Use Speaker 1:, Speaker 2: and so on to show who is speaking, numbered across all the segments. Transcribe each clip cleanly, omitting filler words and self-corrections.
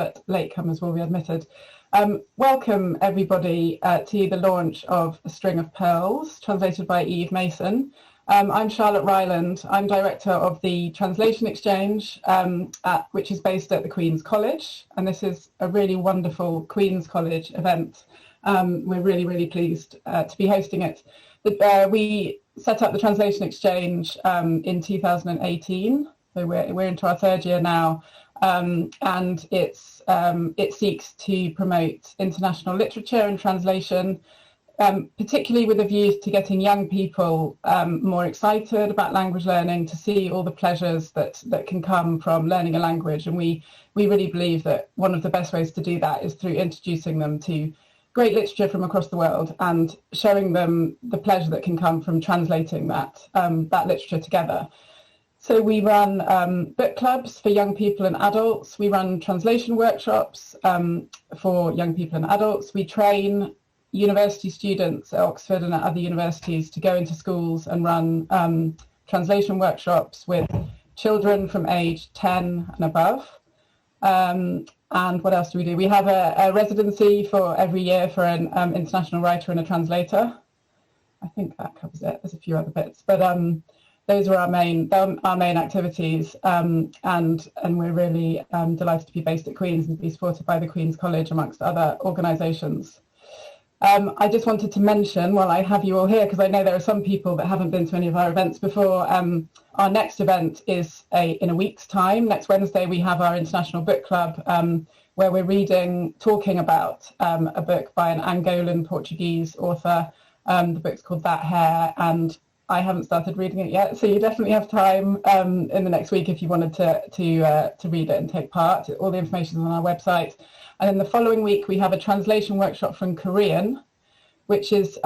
Speaker 1: but latecomers will be admitted. Welcome everybody to the launch of A String of Pearls, translated by Eve Mason. I'm Charlotte Ryland. I'm director of the Translation Exchange, which is based at the Queen's College, and this is a really wonderful Queen's College event. We're really, really pleased to be hosting it. We set up the Translation Exchange in 2018, so we're into our third year now, and it seeks to promote international literature and translation, particularly with a view to getting young people more excited about language learning, to see all the pleasures that can come from learning a language. And we really believe that one of the best ways to do that is through introducing them to great literature from across the world and showing them the pleasure that can come from translating that literature together. So we run book clubs for young people and adults. We run translation workshops for young people and adults. We train university students at Oxford and at other universities to go into schools and run translation workshops with children from age 10 and above. And what else do we do? We have a residency for every year for an international writer and a translator. I think that covers it. There's a few other bits, but those are our main activities, and we're really delighted to be based at Queen's and be supported by the Queen's College amongst other organisations. I just wanted to mention, while I have you all here, because I know there are some people that haven't been to any of our events before, our next event is in a week's time. Next Wednesday, we have our International Book Club, where we're talking about a book by an Angolan Portuguese author. The book's called That Hair, and I haven't started reading it yet, so you definitely have time in the next week if you wanted to read it and take part. All the information is on our website. And then the following week, we have a translation workshop from Korean, which is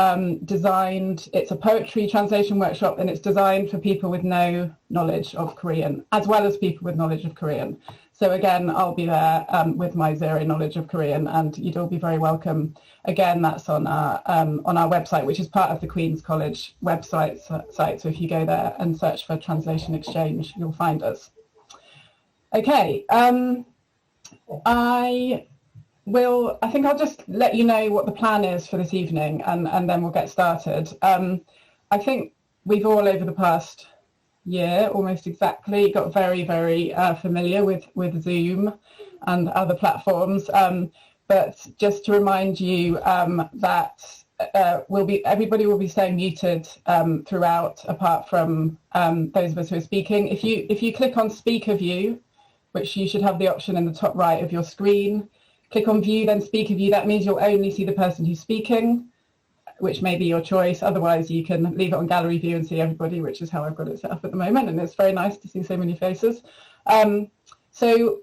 Speaker 1: designed, it's a poetry translation workshop, and it's designed for people with no knowledge of Korean, as well as people with knowledge of Korean. So again, I'll be there with my zero knowledge of Korean, and you'd all be very welcome. Again, that's on our website, which is part of the Queen's College website. So if you go there and search for Translation Exchange, you'll find us. Okay, I think I'll just let you know what the plan is for this evening, and then we'll get started. I think we've all, over the past year, almost exactly, got very, very familiar with Zoom and other platforms. But just to remind you that everybody will be staying muted throughout, apart from those of us who are speaking. If you click on Speaker View, which you should have the option in the top right of your screen, click on View, then Speaker View. That means you'll only see the person who's speaking, which may be your choice. Otherwise, you can leave it on Gallery View and see everybody, which is how I've got it set up at the moment. And it's very nice to see so many faces. So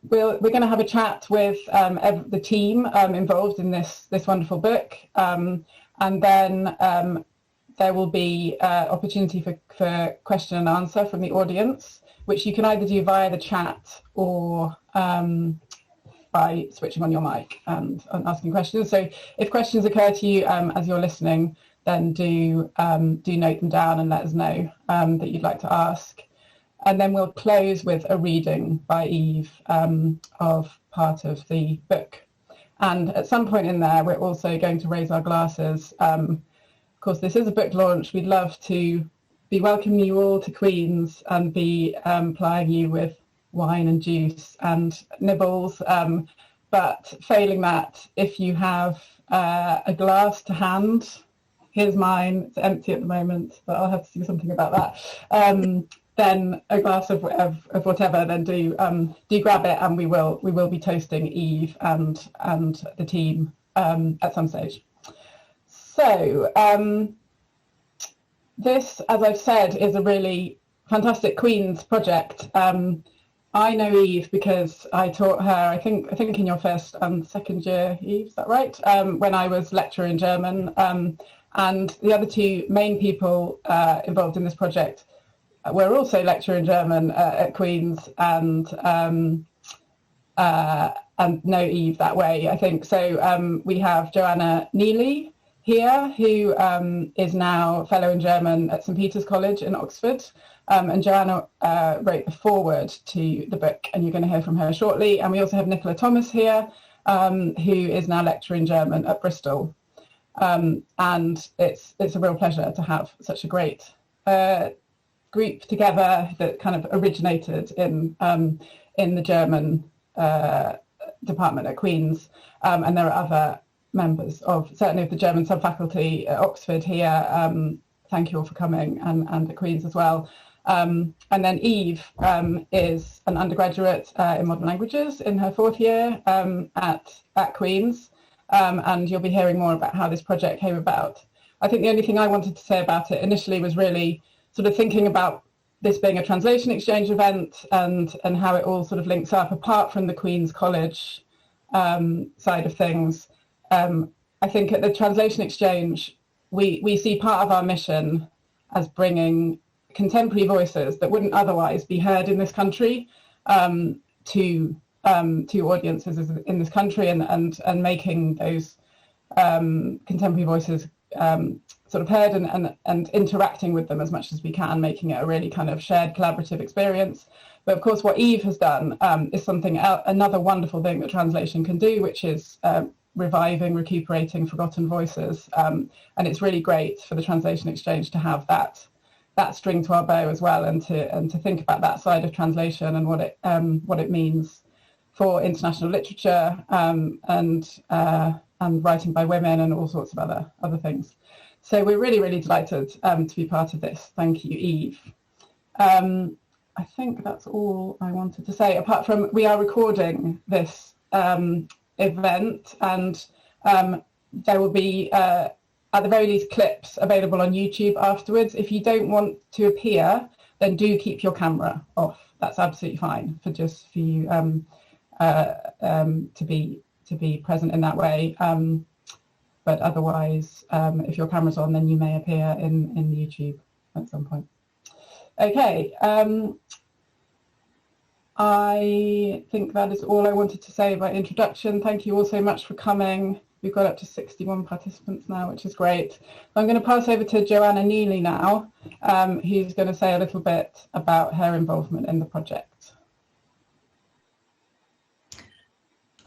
Speaker 1: we're going to have a chat with the team involved in this wonderful book. And then there will be opportunity for question and answer from the audience, which you can either do via the chat or by switching on your mic and asking questions. So if questions occur to you as you're listening, then do note them down and let us know that you'd like to ask. And then we'll close with a reading by Eve of part of the book. And at some point in there, we're also going to raise our glasses. Of course, this is a book launch. We'd love to be welcoming you all to Queen's and be plying you with wine and juice and nibbles, but failing that, if you have a glass to hand, here's mine, it's empty at the moment, but I'll have to do something about that. Then a glass of whatever, then do grab it, and we will be toasting Eve and the team at some stage. So this, as I've said, is a really fantastic Queen's project. I know Eve because I taught her, I think in your first and second year, Eve, is that right? When I was lecturer in German. And the other two main people involved in this project were also lecturer in German at Queen's and know Eve that way, I think. So we have Joanna Neely here, who is now fellow in German at St Peter's College in Oxford. And Joanna wrote the foreword to the book, and you're going to hear from her shortly. And we also have Nicola Thomas here, who is now lecturing German at Bristol. And it's a real pleasure to have such a great group together that kind of originated in the German department at Queen's, and there are other members of certainly of the German subfaculty at Oxford here. Thank you all for coming, and at Queen's as well. And then Eve is an undergraduate in modern languages in her 4th year at Queen's, and you'll be hearing more about how this project came about. I think the only thing I wanted to say about it initially was really sort of thinking about this being a translation exchange event and how it all sort of links up apart from the Queen's College side of things. I think at the translation exchange, we see part of our mission as bringing contemporary voices that wouldn't otherwise be heard in this country to audiences in this country, and making those contemporary voices sort of heard and interacting with them as much as we can, making it a really kind of shared collaborative experience. But of course, what Eve has done is something another wonderful thing that translation can do, which is reviving, recuperating forgotten voices. And it's really great for the translation exchange to have that string to our bow as well, and to think about that side of translation and what it means for international literature and writing by women and all sorts of other things. So we're really, really delighted to be part of this. Thank you, Eve. I think that's all I wanted to say, apart from we are recording this event, and there will be, at the very least, clips available on YouTube afterwards. If you don't want to appear, then do keep your camera off. That's absolutely fine for you to be present in that way. But otherwise, if your camera's on, then you may appear in YouTube at some point. Okay, I think that is all I wanted to say by introduction. Thank you all so much for coming. We've got up to 61 participants now, which is great. I'm going to pass over to Joanna Neely now, who's going to say a little bit about her involvement in the project.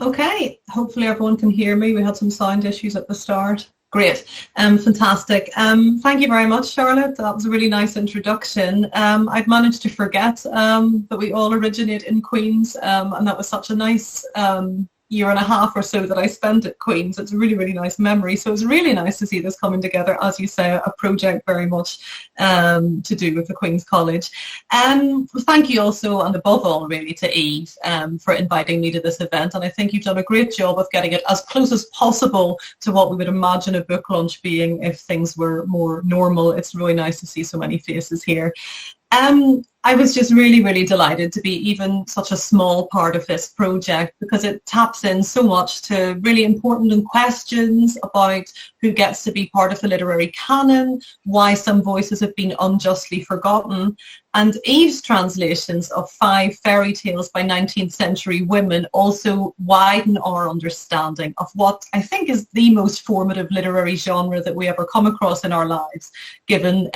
Speaker 2: Okay, hopefully everyone can hear me. We had some sound issues at the start. Great, fantastic. Thank you very much, Charlotte. That was a really nice introduction. I'd managed to forget that we all originate in Queen's, and that was such a nice year and a half or so that I spent at Queen's. It's a really, really nice memory. So it's really nice to see this coming together, as you say, a project very much to do with the Queen's College. Thank you also, and above all, really, to Eve for inviting me to this event. And I think you've done a great job of getting it as close as possible to what we would imagine a book launch being if things were more normal. It's really nice to see so many faces here. I was just really, really delighted to be even such a small part of this project, because it taps in so much to really important questions about who gets to be part of the literary canon, why some voices have been unjustly forgotten. And Eve's translations of 5 fairy tales by 19th century women also widen our understanding of what I think is the most formative literary genre that we ever come across in our lives, given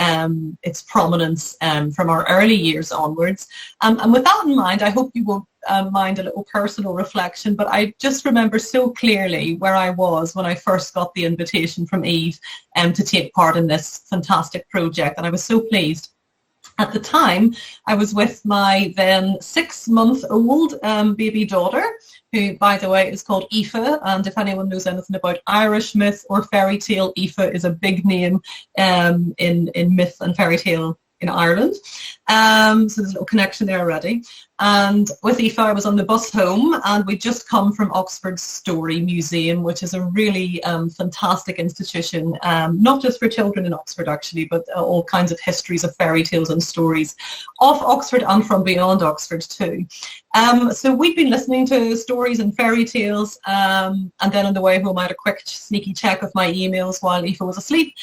Speaker 2: its prominence from our early years onwards. And with that in mind, I hope you won't mind a little personal reflection, but I just remember so clearly where I was when I first got the invitation from Eve to take part in this fantastic project, and I was so pleased. At the time, I was with my then 6-month-old baby daughter, who, by the way, is called Aoife. And if anyone knows anything about Irish myth or fairy tale, Aoife is a big name in myth and fairy tale in Ireland. So there's a little connection there already. And with Aoife, I was on the bus home, and we'd just come from Oxford's Story Museum, which is a really fantastic institution, not just for children in Oxford, actually, but all kinds of histories of fairy tales and stories of Oxford and from beyond Oxford too. So we'd been listening to stories and fairy tales, and then on the way home I had a quick sneaky check of my emails while Aoife was asleep.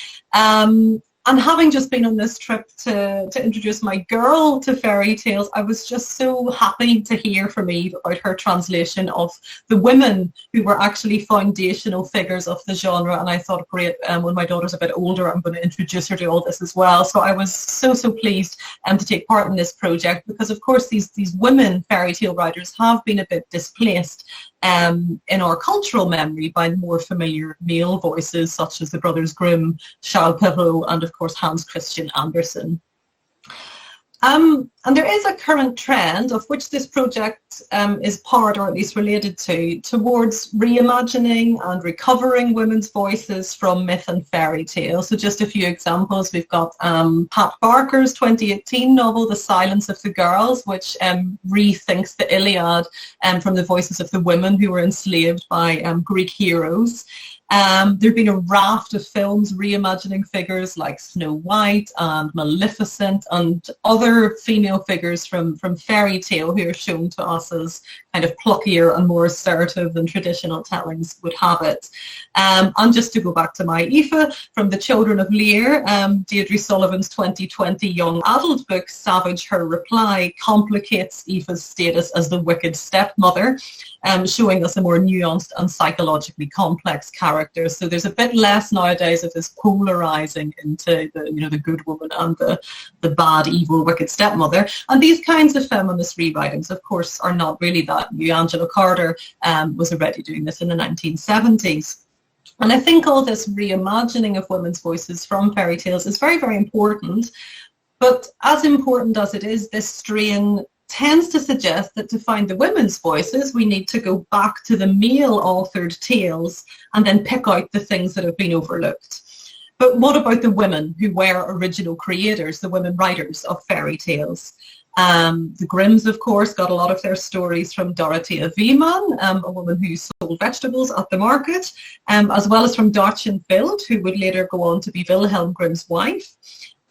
Speaker 2: And having just been on this trip to introduce my girl to fairy tales, I was just so happy to hear from Eve about her translation of the women who were actually foundational figures of the genre. And I thought, great, when my daughter's a bit older, I'm going to introduce her to all this as well. So I was so pleased to take part in this project, because of course these women fairy tale writers have been a bit displaced in our cultural memory by more familiar male voices such as the Brothers Grimm, Charles Perrault, and of course Hans Christian Andersen. And there is a current trend, of which this project is part, or at least related to, towards reimagining and recovering women's voices from myth and fairy tale. So just a few examples. We've got Pat Barker's 2018 novel, The Silence of the Girls, which rethinks the Iliad from the voices of the women who were enslaved by Greek heroes. There have been a raft of films reimagining figures like Snow White and Maleficent and other female figures from fairy tale who are shown to us as kind of pluckier and more assertive than traditional tellings would have it. And just to go back to my Aoife, from The Children of Lear, Deirdre Sullivan's 2020 young adult book, Savage Her Reply, complicates Aoife's status as the wicked stepmother, showing us a more nuanced and psychologically complex character. So there's a bit less nowadays of this polarizing into the good woman and the bad, evil, wicked stepmother. And these kinds of feminist rewritings, of course, are not really that new. Angela Carter was already doing this in the 1970s. And I think all this reimagining of women's voices from fairy tales is very, very important. But as important as it is, this strain tends to suggest that to find the women's voices, we need to go back to the male-authored tales and then pick out the things that have been overlooked. But what about the women who were original creators, the women writers of fairy tales? The Grimms, of course, got a lot of their stories from Dorothea Wiemann, a woman who sold vegetables at the market, as well as from Dortchen Wild, who would later go on to be Wilhelm Grimm's wife.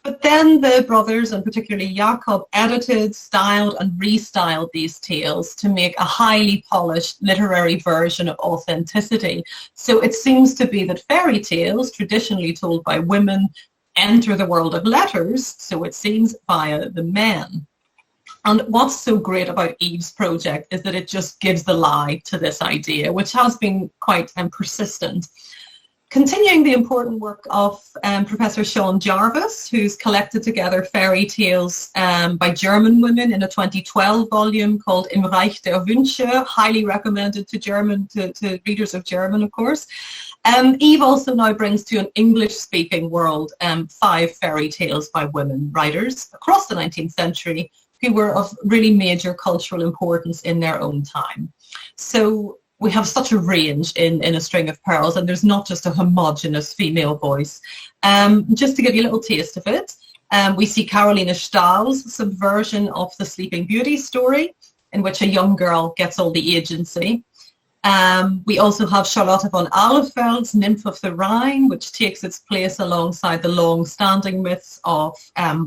Speaker 2: But then the brothers, and particularly Jakob, edited, styled and restyled these tales to make a highly polished literary version of authenticity. So it seems to be that fairy tales, traditionally told by women, enter the world of letters, so it seems, via the men. And what's so great about Eve's project is that it just gives the lie to this idea, which has been quite persistent. Continuing the important work of Professor Sean Jarvis, who's collected together fairy tales by German women in a 2012 volume called Im Reich der Wünsche, highly recommended to readers of German, of course. Eve also now brings to an English-speaking world 5 fairy tales by women writers across the 19th century who were of really major cultural importance in their own time. So we have such a range in A String of Pearls, and there's not just a homogenous female voice. Just to give you a little taste of it, we see Carolina Stahl's subversion of the Sleeping Beauty story, in which a young girl gets all the agency. We also have Charlotte von Ahlefeld's Nymph of the Rhine, which takes its place alongside the long-standing myths of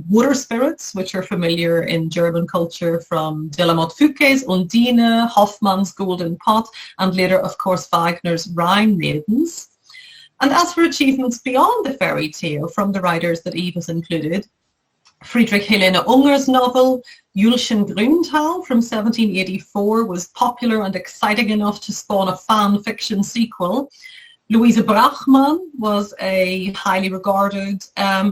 Speaker 2: water spirits, which are familiar in German culture from de la Motte Fouquet's Undine, Hoffmann's Golden Pot, and later, of course, Wagner's Rhine Maidens. And as for achievements beyond the fairy tale from the writers that Eve has included, Friedrich Helene Unger's novel Julchen Grüntal from 1784 was popular and exciting enough to spawn a fan fiction sequel. Louise Brachmann was a highly regarded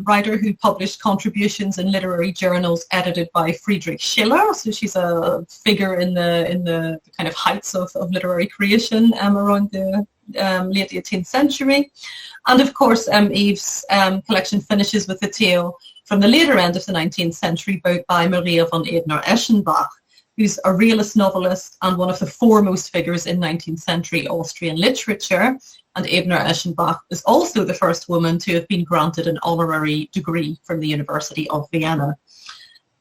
Speaker 2: writer who published contributions in literary journals edited by Friedrich Schiller. So she's a figure in the kind of heights of literary creation around the late 18th century. And of course, Eve's collection finishes with a tale from the later end of the 19th century by Maria von Ebner-Eschenbach, who's a realist novelist and one of the foremost figures in 19th century Austrian literature. And Ebner-Eschenbach is also the first woman to have been granted an honorary degree from the University of Vienna.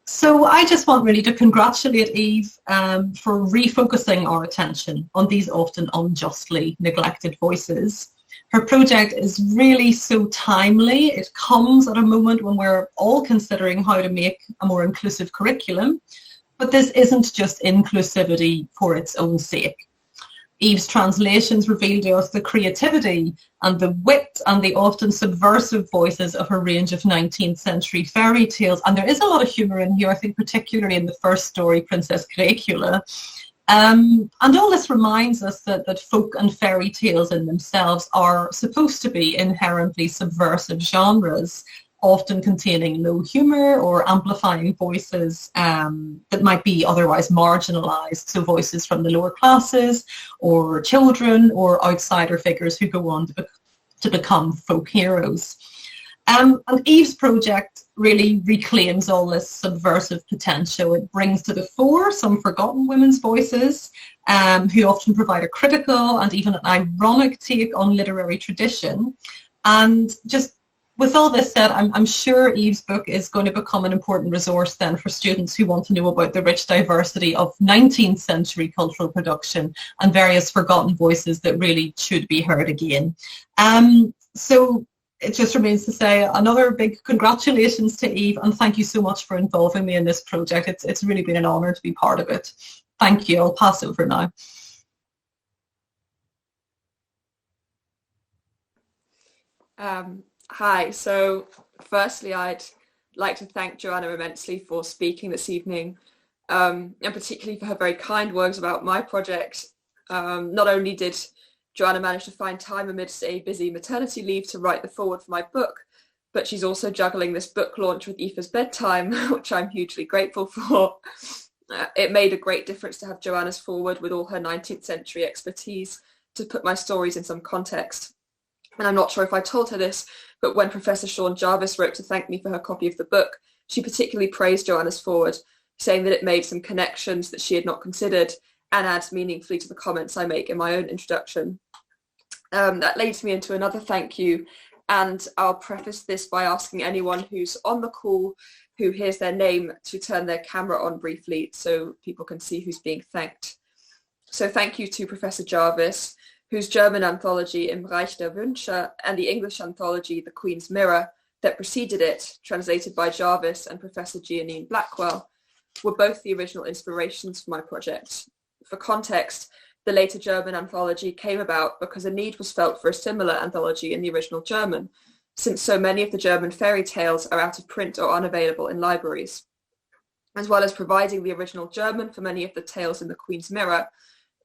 Speaker 2: So I just want really to congratulate Eve for refocusing our attention on these often unjustly neglected voices. Her project is really so timely. It comes at a moment when we're all considering how to make a more inclusive curriculum. But this isn't just inclusivity for its own sake. Eve's translations reveal to us the creativity and the wit and the often subversive voices of a range of 19th century fairy tales. And there is a lot of humour in here, I think, particularly in the first story, Princess Dracula. And all this reminds us that folk and fairy tales in themselves are supposed to be inherently subversive genres, often containing low humour or amplifying voices that might be otherwise marginalised, so voices from the lower classes or children or outsider figures who go on to become folk heroes. And Eve's project really reclaims all this subversive potential. It brings to the fore some forgotten women's voices who often provide a critical and even an ironic take on literary tradition. And just with all this said, I'm sure Eve's book is going to become an important resource then for students who want to know about the rich diversity of 19th century cultural production and various forgotten voices that really should be heard again. So it just remains to say another big congratulations to Eve, and thank you so much for involving me in this project. It's really been an honour to be part of it. Thank you. I'll pass over now.
Speaker 3: Hi. So firstly, I'd like to thank Joanna immensely for speaking this evening, and particularly for her very kind words about my project. Not only did Joanna managed to find time amidst a busy maternity leave to write the foreword for my book, but she's also juggling this book launch with Aoife's bedtime, which I'm hugely grateful for. It made a great difference to have Joanna's foreword with all her 19th century expertise to put my stories in some context. And I'm not sure if I told her this, but when Professor Sean Jarvis wrote to thank me for her copy of the book, she particularly praised Joanna's foreword, saying that it made some connections that she had not considered and adds meaningfully to the comments I make in my own introduction. That leads me into another thank you, and I'll preface this by asking anyone who's on the call who hears their name to turn their camera on briefly so people can see who's being thanked. So thank you to Professor Jarvis, whose German anthology Im Reich der Wünsche and the English anthology The Queen's Mirror that preceded it, translated by Jarvis and Professor Giannine Blackwell, were both the original inspirations for my project. For context, the later German anthology came about because a need was felt for a similar anthology in the original German, since so many of the German fairy tales are out of print or unavailable in libraries. As well as providing the original German for many of the tales in The Queen's Mirror,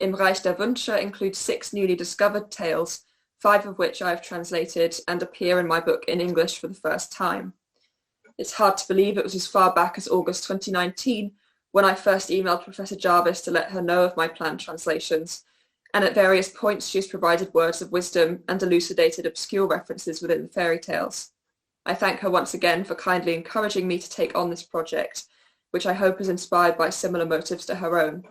Speaker 3: Im Reich der Wünsche includes 6 newly discovered tales, 5 of which I have translated and appear in my book in English for the first time. It's hard to believe it was as far back as August 2019 when I first emailed Professor Jarvis to let her know of my planned translations, and at various points she has provided words of wisdom and elucidated obscure references within the fairy tales. I thank her once again for kindly encouraging me to take on this project, which I hope is inspired by similar motives to her own.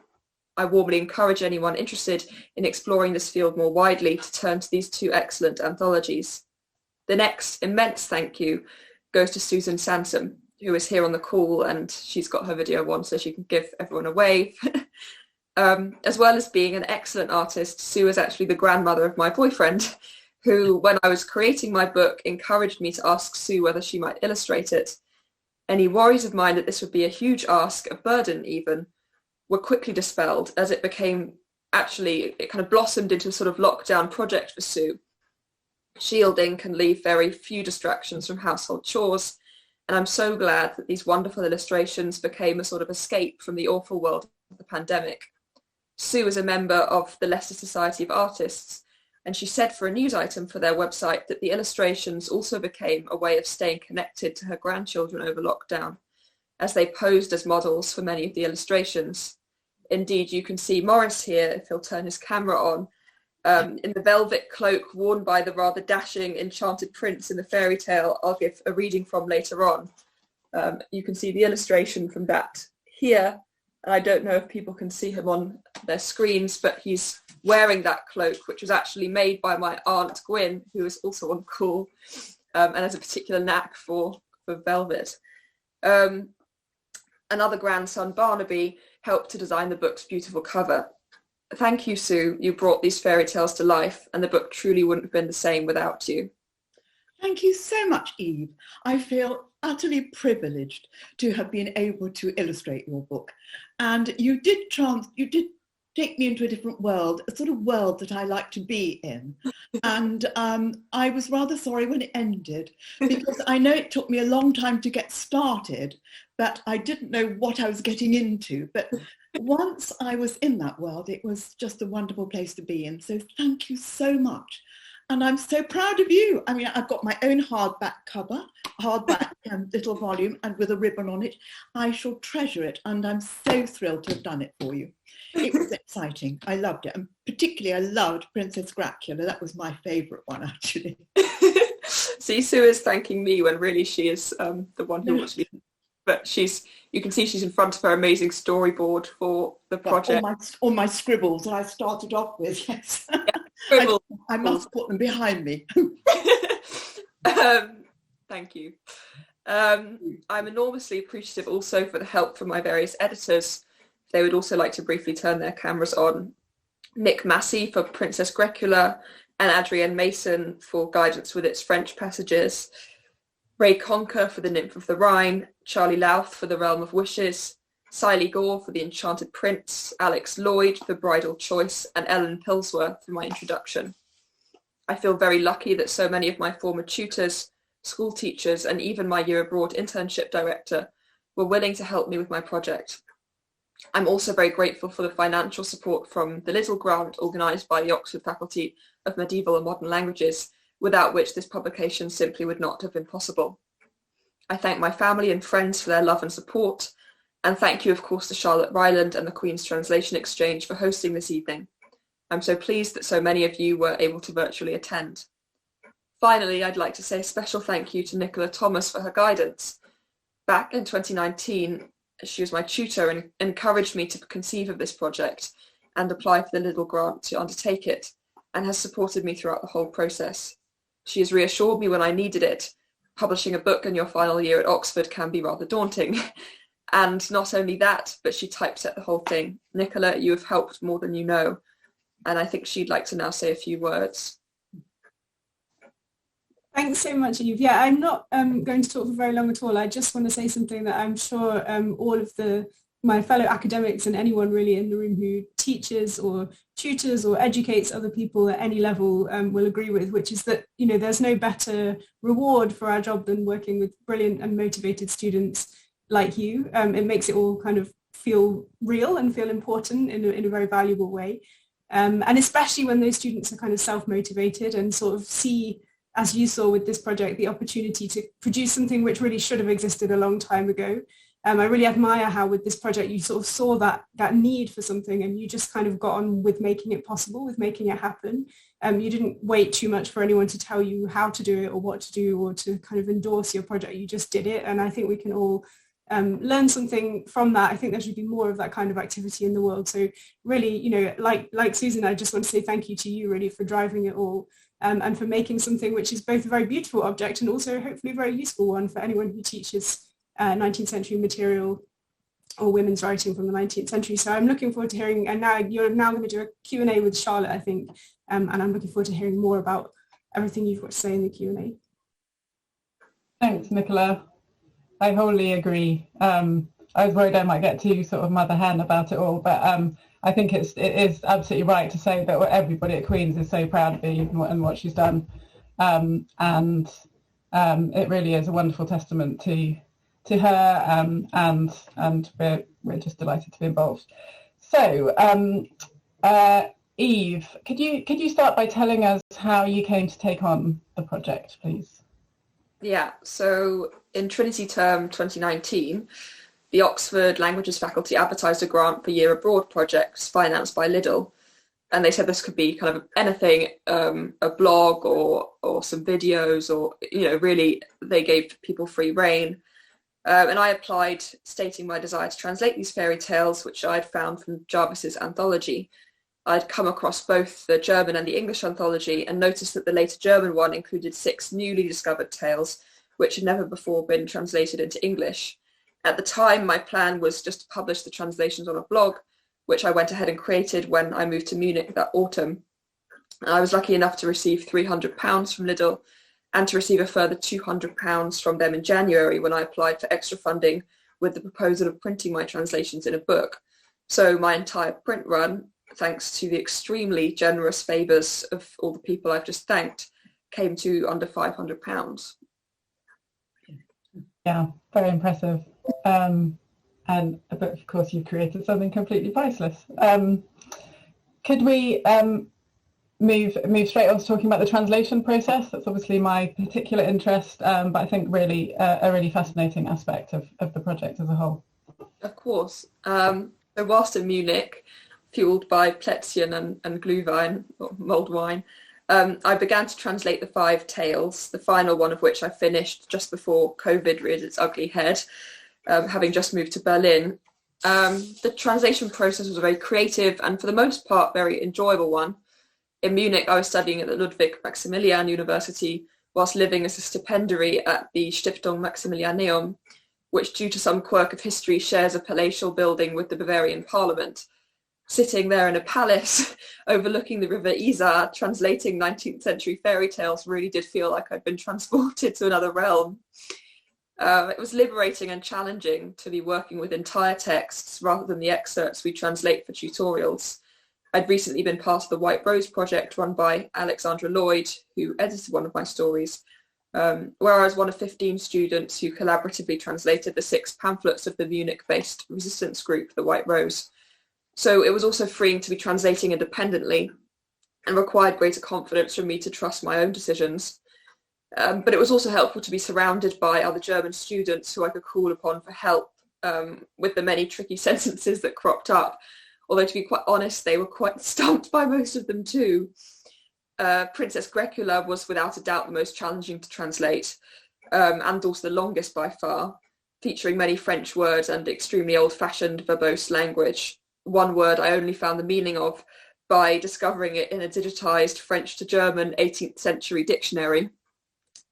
Speaker 3: I warmly encourage anyone interested in exploring this field more widely to turn to these 2 excellent anthologies. The next immense thank you goes to Susan Santom, who is here on the call, and she's got her video on so she can give everyone a wave. As well as being an excellent artist, Sue is actually the grandmother of my boyfriend, who, when I was creating my book, encouraged me to ask Sue whether she might illustrate it. Any worries of mine that this would be a huge ask, a burden even, were quickly dispelled as it became, it kind of blossomed into a sort of lockdown project for Sue. Shielding can leave very few distractions from household chores, and I'm so glad that these wonderful illustrations became a sort of escape from the awful world of the pandemic. Sue is a member of the Leicester Society of Artists, and she said for a news item for their website that the illustrations also became a way of staying connected to her grandchildren over lockdown, as they posed as models for many of the illustrations. Indeed, you can see Morris here, if he'll turn his camera on, in the velvet cloak worn by the rather dashing Enchanted Prince in the fairy tale I'll give a reading from later on. You can see the illustration from that here, and I don't know if people can see him on their screens, but he's wearing that cloak, which was actually made by my aunt Gwyn, who is also on call, and has a particular knack for velvet. Another grandson, Barnaby, helped to design the book's beautiful cover. Thank you, Sue. You brought these fairy tales to life, and the book truly wouldn't have been the same without you.
Speaker 4: Thank you so much, Eve. I feel utterly privileged to have been able to illustrate your book. And you did take me into a different world, a sort of world that I like to be in. And I was rather sorry when it ended, because I know it took me a long time to get started, but I didn't know what I was getting into. But once I was in that world, it was just a wonderful place to be in. So thank you so much. And I'm so proud of you. I mean, I've got my own hardback cover, hardback little volume, and with a ribbon on it. I shall treasure it, and I'm so thrilled to have done it for you. It was exciting. I loved it. And particularly, I loved Princess Gracula. That was my favourite one, actually.
Speaker 3: See, Sue is thanking me when really she is the one who wants me. But you can see she's in front of her amazing storyboard for the project.
Speaker 4: All my scribbles that I started off with, yes.
Speaker 3: Yeah,
Speaker 4: I must put them behind me.
Speaker 3: Thank you. I'm enormously appreciative also for the help from my various editors. They would also like to briefly turn their cameras on. Nick Massey for Princess Grecula, and Adrienne Mason for guidance with its French passages. Ray Conker for the Nymph of the Rhine, Charlie Louth for the Realm of Wishes, Siley Gore for the Enchanted Prince, Alex Lloyd for Bridal Choice, and Ellen Pilsworth for my introduction. I feel very lucky that so many of my former tutors, school teachers, and even my year abroad internship director were willing to help me with my project. I'm also very grateful for the financial support from the Little Grant organised by the Oxford Faculty of Medieval and Modern Languages, without which this publication simply would not have been possible. I thank my family and friends for their love and support, and thank you of course to Charlotte Ryland and the Queen's Translation Exchange for hosting this evening. I'm so pleased that so many of you were able to virtually attend. Finally, I'd like to say a special thank you to Nicola Thomas for her guidance. Back in 2019, she was my tutor and encouraged me to conceive of this project and apply for the Little Grant to undertake it, and has supported me throughout the whole process. She has reassured me when I needed it. Publishing a book in your final year at Oxford can be rather daunting. And not only that, but she typeset the whole thing. Nicola, you have helped more than you know. And I think she'd like to now say a few words.
Speaker 5: Thanks so much, Eve. Yeah, I'm not going to talk for very long at all. I just want to say something that I'm sure all of my fellow academics and anyone really in the room who teaches or tutors or educates other people at any level will agree with, which is that, you know, there's no better reward for our job than working with brilliant and motivated students like you. It makes it all kind of feel real and feel important in a very valuable way. And especially when those students are kind of self-motivated and sort of see, as you saw with this project, the opportunity to produce something which really should have existed a long time ago. I really admire how with this project you sort of saw that need for something, and you just kind of got on with making it possible, with making it happen. You didn't wait too much for anyone to tell you how to do it or what to do or to kind of endorse your project. You just did it, and I think we can all learn something from that. I think there should be more of that kind of activity in the world. So really, you know, like Susan, I just want to say thank you to you really for driving it all. And for making something which is both a very beautiful object and also hopefully a very useful one for anyone who teaches 19th century material or women's writing from the 19th century. So I'm looking forward to hearing, and now you're going to do a Q&A with Charlotte, I think, and I'm looking forward to hearing more about everything you've got to say in the Q&A.
Speaker 1: Thanks, Nicola. I wholly agree. I was worried I might get too sort of mother hen about it all, but I think it is absolutely right to say that everybody at Queen's is so proud of Eve and what she's done, and it really is a wonderful testament to her, and we're just delighted to be involved. So, Eve, could you start by telling us how you came to take on the project, please?
Speaker 3: Yeah, so in Trinity term 2019, the Oxford Languages faculty advertised a grant for year abroad projects financed by Lidl. And they said this could be kind of anything, a blog or some videos, or, you know, really they gave people free rein. And I applied stating my desire to translate these fairy tales, which I'd found from Jarvis's anthology. I'd come across both the German and the English anthology and noticed that the later German one included 6 newly discovered tales, which had never before been translated into English. At the time, my plan was just to publish the translations on a blog, which I went ahead and created when I moved to Munich that autumn. I was lucky enough to receive £300 from Lidl and to receive a further £200 from them in January when I applied for extra funding with the proposal of printing my translations in a book. So my entire print run thanks to the extremely generous favours of all the people I've just thanked, came to under £500.
Speaker 1: Yeah, very impressive. But of course, you've created something completely priceless. Could we move straight on to talking about the translation process? That's obviously my particular interest, but I think really a really fascinating aspect of the project as a whole.
Speaker 3: Of course. So whilst in Munich, fueled by Plätzchen and Glühwein, or mulled wine, I began to translate the 5 tales, the final one of which I finished just before COVID reared its ugly head, having just moved to Berlin. The translation process was a very creative and, for the most part, very enjoyable one. In Munich, I was studying at the Ludwig Maximilian University whilst living as a stipendiary at the Stiftung Maximilianeum, which, due to some quirk of history, shares a palatial building with the Bavarian Parliament. Sitting there in a palace overlooking the River Isar, translating 19th century fairy tales really did feel like I'd been transported to another realm. It was liberating and challenging to be working with entire texts rather than the excerpts we translate for tutorials. I'd recently been part of the White Rose project run by Alexandra Lloyd, who edited one of my stories, where I was one of 15 students who collaboratively translated the 6 pamphlets of the Munich-based resistance group, the White Rose. So it was also freeing to be translating independently and required greater confidence from me to trust my own decisions. But it was also helpful to be surrounded by other German students who I could call upon for help with the many tricky sentences that cropped up. Although, to be quite honest, they were quite stumped by most of them too. Princess Grecula was without a doubt the most challenging to translate, and also the longest by far, featuring many French words and extremely old-fashioned verbose language. One word I only found the meaning of by discovering it in a digitized French to German 18th century dictionary.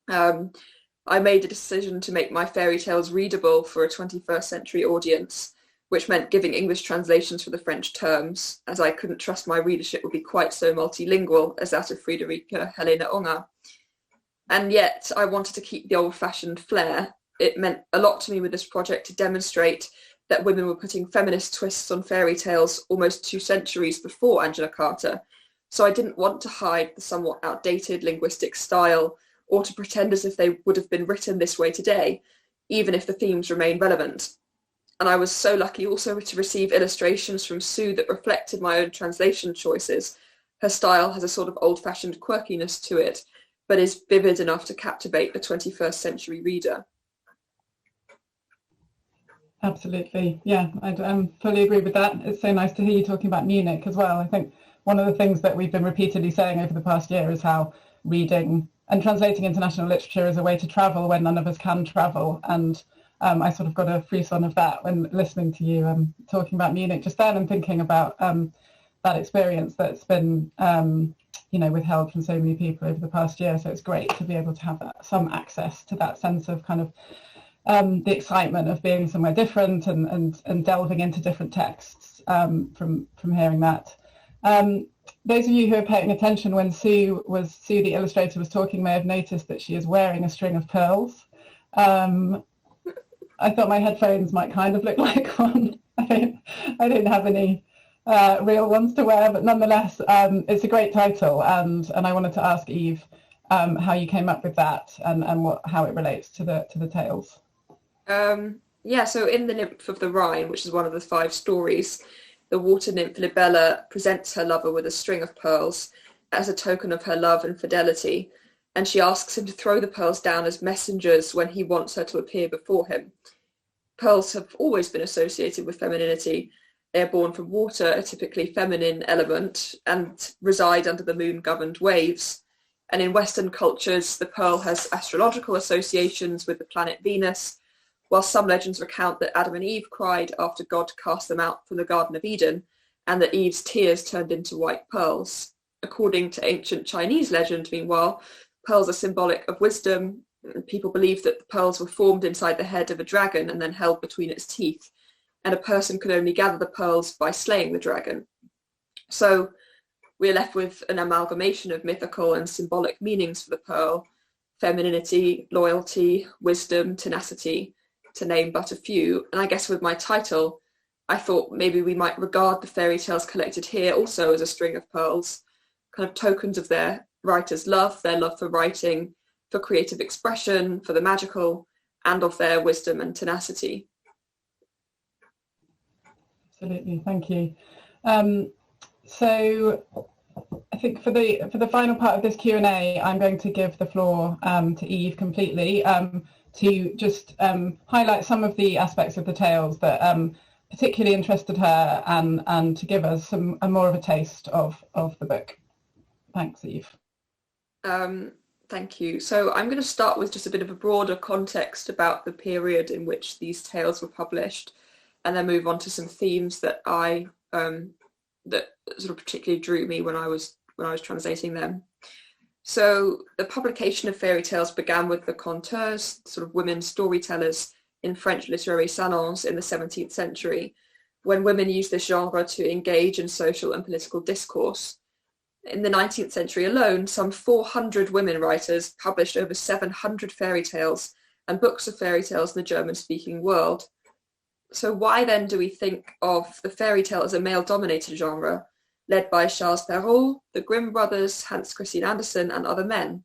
Speaker 3: I made a decision to make my fairy tales readable for a 21st century audience, which meant giving English translations for the French terms, as I couldn't trust my readership would be quite so multilingual as that of Friederike Helena Unger. And yet I wanted to keep the old-fashioned flair. It meant a lot to me with this project to demonstrate that women were putting feminist twists on fairy tales almost 2 centuries before Angela Carter. So I didn't want to hide the somewhat outdated linguistic style or to pretend as if they would have been written this way today, even if the themes remain relevant. And I was so lucky also to receive illustrations from Sue that reflected my own translation choices. Her style has a sort of old-fashioned quirkiness to it, but is vivid enough to captivate the 21st century reader.
Speaker 1: Absolutely. Yeah, I fully agree with that. It's so nice to hear you talking about Munich as well. I think one of the things that we've been repeatedly saying over the past year is how reading and translating international literature is a way to travel when none of us can travel. And I sort of got a frisson of that when listening to you talking about Munich just then and thinking about that experience that's been withheld from so many people over the past year. So it's great to be able to have some access to that sense of kind of the excitement of being somewhere different and delving into different texts from hearing that. Those of you who are paying attention when Sue, the illustrator, was talking may have noticed that she is wearing a string of pearls. I thought my headphones might kind of look like one. I didn't have any real ones to wear, but nonetheless, it's a great title, and I wanted to ask Eve how you came up with that and how it relates to the tales.
Speaker 3: So in the Nymph of the Rhine, which is one of the 5 stories, the water nymph Libella presents her lover with a string of pearls as a token of her love and fidelity, and she asks him to throw the pearls down as messengers when he wants her to appear before him. Pearls have always been associated with femininity. They are born from water, a typically feminine element, and reside under the moon-governed waves. And in Western cultures, the pearl has astrological associations with the planet Venus, while some legends recount that Adam and Eve cried after God cast them out from the Garden of Eden, and that Eve's tears turned into white pearls. According to ancient Chinese legend, meanwhile, pearls are symbolic of wisdom. People believe that the pearls were formed inside the head of a dragon and then held between its teeth, and a person could only gather the pearls by slaying the dragon. So we're left with an amalgamation of mythical and symbolic meanings for the pearl: femininity, loyalty, wisdom, tenacity, to name but a few. And I guess with my title, I thought maybe we might regard the fairy tales collected here also as a string of pearls, kind of tokens of their writer's love, their love for writing, for creative expression, for the magical, and of their wisdom and tenacity.
Speaker 1: Absolutely, thank you. So I think for the final part of this Q&A, I'm going to give the floor to Eve completely to just highlight some of the aspects of the tales that particularly interested her and to give us more of a taste of the book. Thanks, Eve.
Speaker 3: Thank you. So I'm going to start with just a bit of a broader context about the period in which these tales were published, and then move on to some themes that that sort of particularly drew me when I was translating them. So the publication of fairy tales began with the conteurs, sort of women storytellers in French literary salons in the 17th century, when women used this genre to engage in social and political discourse. In the 19th century alone, some 400 women writers published over 700 fairy tales and books of fairy tales in the German-speaking world. So why then do we think of the fairy tale as a male-dominated genre, led by Charles Perrault, the Grimm brothers, Hans Christian Andersen, and other men?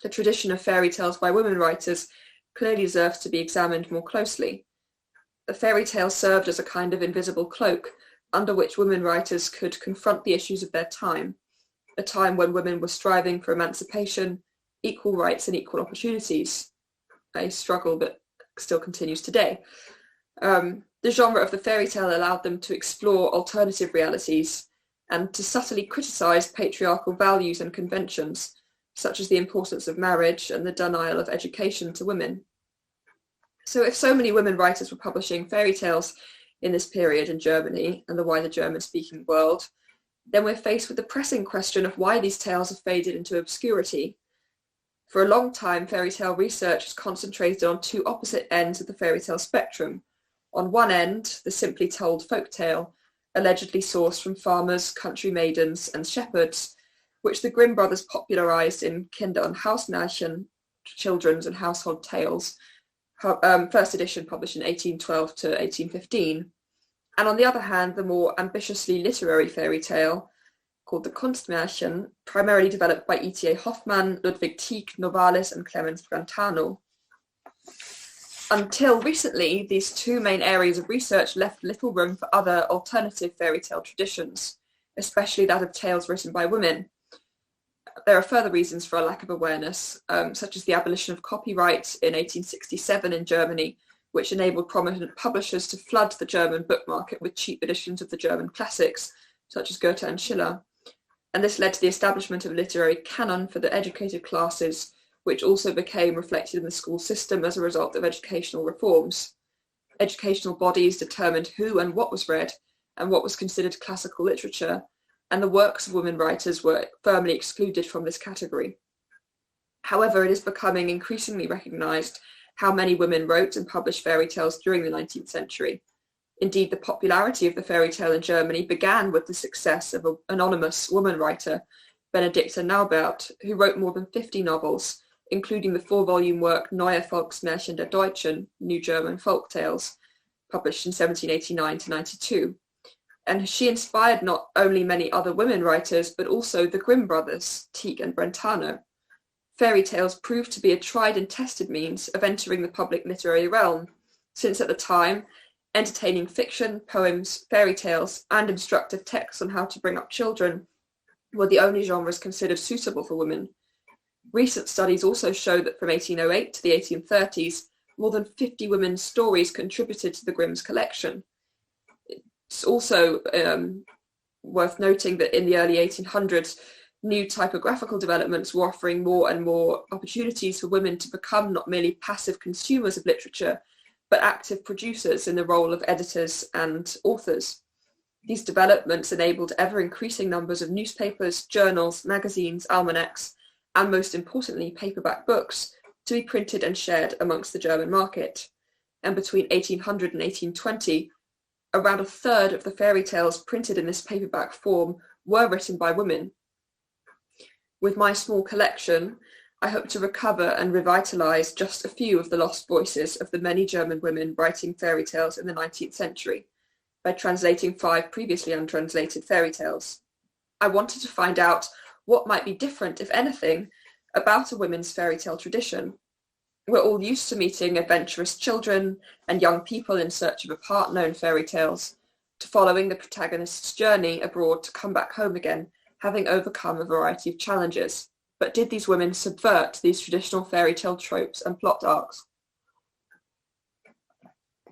Speaker 3: The tradition of fairy tales by women writers clearly deserves to be examined more closely. The fairy tale served as a kind of invisible cloak under which women writers could confront the issues of their time, a time when women were striving for emancipation, equal rights and equal opportunities, a struggle that still continues today. The genre of the fairy tale allowed them to explore alternative realities and to subtly criticize patriarchal values and conventions, such as the importance of marriage and the denial of education to women. So if so many women writers were publishing fairy tales in this period in Germany and the wider German-speaking world, then we're faced with the pressing question of why these tales have faded into obscurity. For a long time, fairy tale research has concentrated on two opposite ends of the fairy tale spectrum. On one end, the simply told folk tale, allegedly sourced from farmers, country maidens, and shepherds, which the Grimm brothers popularized in Kinder- und Hausmärchen, children's and household tales, first edition published in 1812 to 1815. And on the other hand, the more ambitiously literary fairy tale, called the Kunstmärchen, primarily developed by E.T.A. Hoffmann, Ludwig Tieck, Novalis, and Clemens Brentano. Until recently, these two main areas of research left little room for other alternative fairy tale traditions, especially that of tales written by women. There are further reasons for a lack of awareness, such as the abolition of copyright in 1867 in Germany, which enabled prominent publishers to flood the German book market with cheap editions of the German classics, such as Goethe and Schiller. And this led to the establishment of a literary canon for the educated classes, which also became reflected in the school system as a result of educational reforms. Educational bodies determined who and what was read and what was considered classical literature, and the works of women writers were firmly excluded from this category. However, it is becoming increasingly recognised how many women wrote and published fairy tales during the 19th century. Indeed, the popularity of the fairy tale in Germany began with the success of an anonymous woman writer, Benedikta Naubert, who wrote more than 50 novels, including the 4-volume work Neue Volksmärchen der Deutschen, New German Folk Tales, published in 1789 to 92. And she inspired not only many other women writers, but also the Grimm brothers, Tieck and Brentano. Fairy tales proved to be a tried and tested means of entering the public literary realm, since at the time, entertaining fiction, poems, fairy tales, and instructive texts on how to bring up children were the only genres considered suitable for women. Recent studies also show that from 1808 to the 1830s, more than 50 women's stories contributed to the Grimm's collection. It's also worth noting that in the early 1800s, new typographical developments were offering more and more opportunities for women to become not merely passive consumers of literature, but active producers in the role of editors and authors. These developments enabled ever-increasing numbers of newspapers, journals, magazines, almanacs, and most importantly, paperback books, to be printed and shared amongst the German market. And between 1800 and 1820, around a third of the fairy tales printed in this paperback form were written by women. With my small collection, I hope to recover and revitalise just a few of the lost voices of the many German women writing fairy tales in the 19th century. by translating 5 previously untranslated fairy tales. I wanted to find out what might be different, if anything, about a women's fairy tale tradition. We're all used to meeting adventurous children and young people in search of a partner in fairy tales, to following the protagonist's journey abroad to come back home again, having overcome a variety of challenges. But did these women subvert these traditional fairy tale tropes and plot arcs?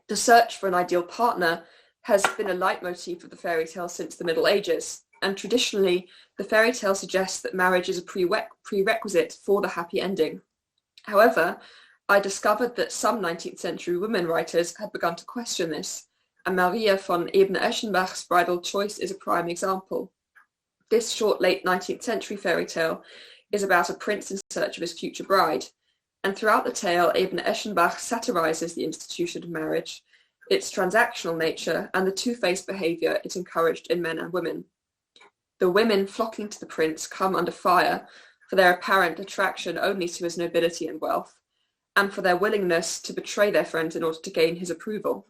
Speaker 3: The search for an ideal partner has been a leitmotif of the fairy tale since the Middle Ages, and traditionally the fairy tale suggests that marriage is a prerequisite for the happy ending. However, I discovered that some 19th century women writers had begun to question this, and Maria von Ebner-Eschenbach's Bridal Choice is a prime example. This short late 19th century fairy tale is about a prince in search of his future bride, and throughout the tale Ebner-Eschenbach satirises the institution of marriage, its transactional nature, and the two-faced behaviour it encouraged in men and women. The women flocking to the prince come under fire for their apparent attraction only to his nobility and wealth, and for their willingness to betray their friends in order to gain his approval.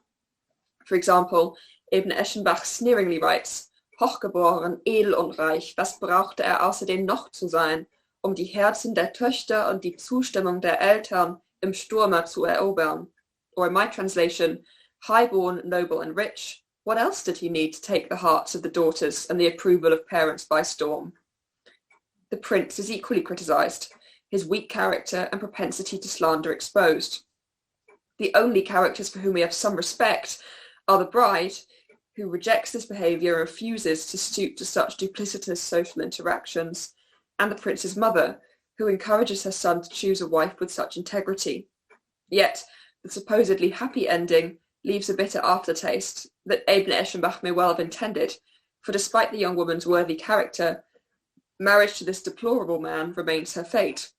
Speaker 3: For example, Ebner-Eschenbach sneeringly writes, Hochgeboren, edel und reich, was brauchte außerdem noch zu sein, die Herzen der Töchter und die Zustimmung der Eltern im Sturme zu erobern? Or in my translation, high-born, noble and rich, what else did he need to take the hearts of the daughters and the approval of parents by storm? The prince is equally criticised, his weak character and propensity to slander exposed. The only characters for whom we have some respect are the bride, who rejects this behaviour and refuses to stoop to such duplicitous social interactions, and the prince's mother, who encourages her son to choose a wife with such integrity. Yet, the supposedly happy ending leaves a bitter aftertaste that Ebner-Eschenbach may well have intended, for despite the young woman's worthy character, marriage to this deplorable man remains her fate.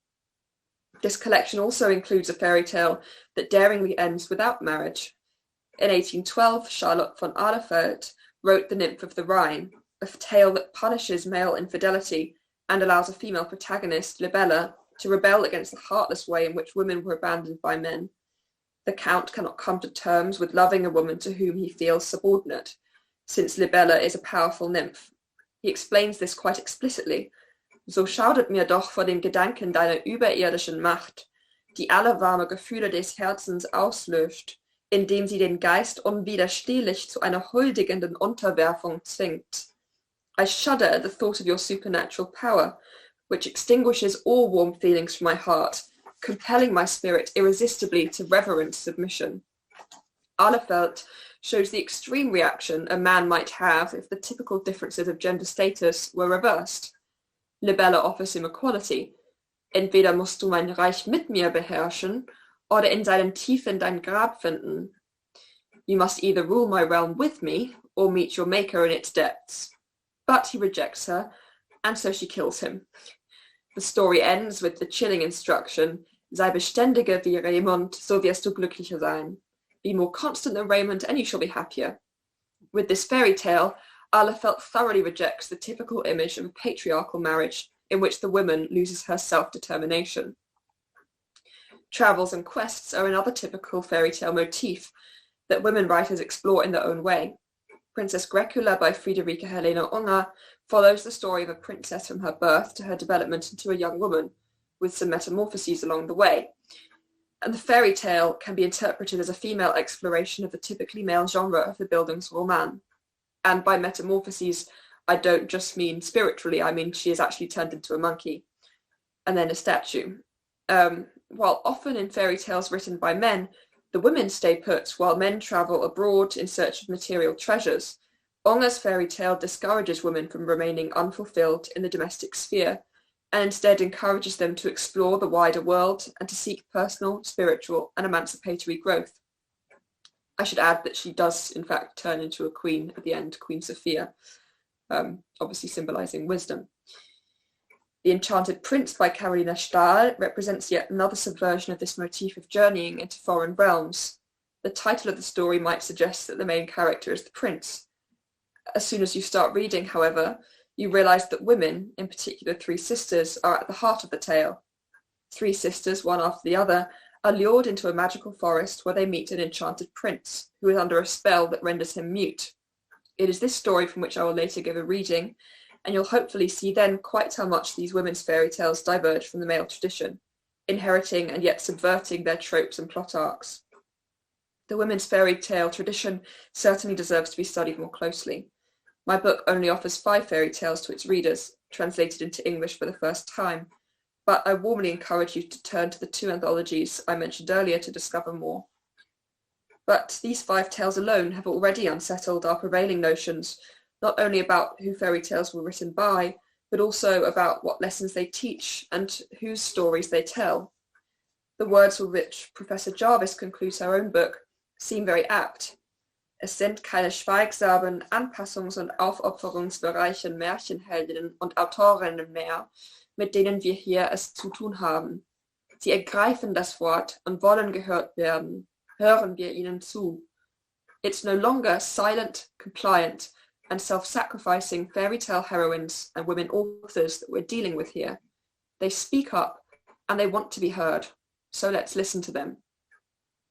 Speaker 3: This collection also includes a fairy tale that daringly ends without marriage. In 1812, Charlotte von Ahlefeldt wrote The Nymph of the Rhine, a tale that punishes male infidelity and allows a female protagonist, Libella, to rebel against the heartless way in which women were abandoned by men. The Count cannot come to terms with loving a woman to whom he feels subordinate, since Libella is a powerful nymph. He explains this quite explicitly. So schaudert mir doch vor dem Gedanken deiner überirdischen Macht, die alle warme Gefühle des Herzens auslöscht, indem sie den Geist unwiderstehlich zu einer huldigenden Unterwerfung zwingt. I shudder at the thought of your supernatural power, which extinguishes all warm feelings from my heart, compelling my spirit irresistibly to reverent submission. Ahlefeldt shows the extreme reaction a man might have if the typical differences of gender status were reversed. Libella offers him equality. Entweder musst du mein Reich mit mir beherrschen, oder in seinen Tiefen dein Grab finden. You must either rule my realm with me, or meet your maker in its depths. But he rejects her, and so she kills him. The story ends with the chilling instruction, sei beständiger wie Raymond, so wirst du glücklicher sein. Be more constant than Raymond, and you shall be happier. With this fairy tale, Ahlefeldt thoroughly rejects the typical image of a patriarchal marriage in which the woman loses her self-determination. Travels and quests are another typical fairy tale motif that women writers explore in their own way. Princess Grecula by Friederike Helena Unger follows the story of a princess from her birth to her development into a young woman, with some metamorphoses along the way. And the fairy tale can be interpreted as a female exploration of the typically male genre of the Bildungsroman. And by metamorphoses, I don't just mean spiritually, I mean she is actually turned into a monkey and then a statue. While often in fairy tales written by men, the women stay put while men travel abroad in search of material treasures. Unger's fairy tale discourages women from remaining unfulfilled in the domestic sphere and instead encourages them to explore the wider world and to seek personal, spiritual and emancipatory growth. I should add that she does in fact turn into a queen at the end, Queen Sophia, obviously symbolising wisdom. The Enchanted Prince by Carolina Stahl represents yet another subversion of this motif of journeying into foreign realms. The title of the story might suggest that the main character is the prince. As soon as you start reading, however, you realise that women, in particular 3 sisters, are at the heart of the tale. 3 sisters, one after the other, are lured into a magical forest where they meet an enchanted prince, who is under a spell that renders him mute. It is this story from which I will later give a reading, and you'll hopefully see then quite how much these women's fairy tales diverge from the male tradition, inheriting and yet subverting their tropes and plot arcs. The women's fairy tale tradition certainly deserves to be studied more closely. My book only offers 5 fairy tales to its readers, translated into English for the first time, but I warmly encourage you to turn to the 2 anthologies I mentioned earlier to discover more. But these 5 tales alone have already unsettled our prevailing notions, not only about who fairy tales were written by, but also about what lessons they teach and whose stories they tell. The words with which Professor Jarvis concludes her own book seem very apt. Es sind keine schweigsamen Anpassungs- und aufopferungsbereichen Märchenheldinnen und Autorinnen mehr, mit denen wir hier es zu tun haben. Sie ergreifen das Wort und wollen gehört werden. Hören wir ihnen zu. It's no longer silent, compliant, and self-sacrificing fairy tale heroines and women authors that we're dealing with here. They speak up and they want to be heard, so let's listen to them.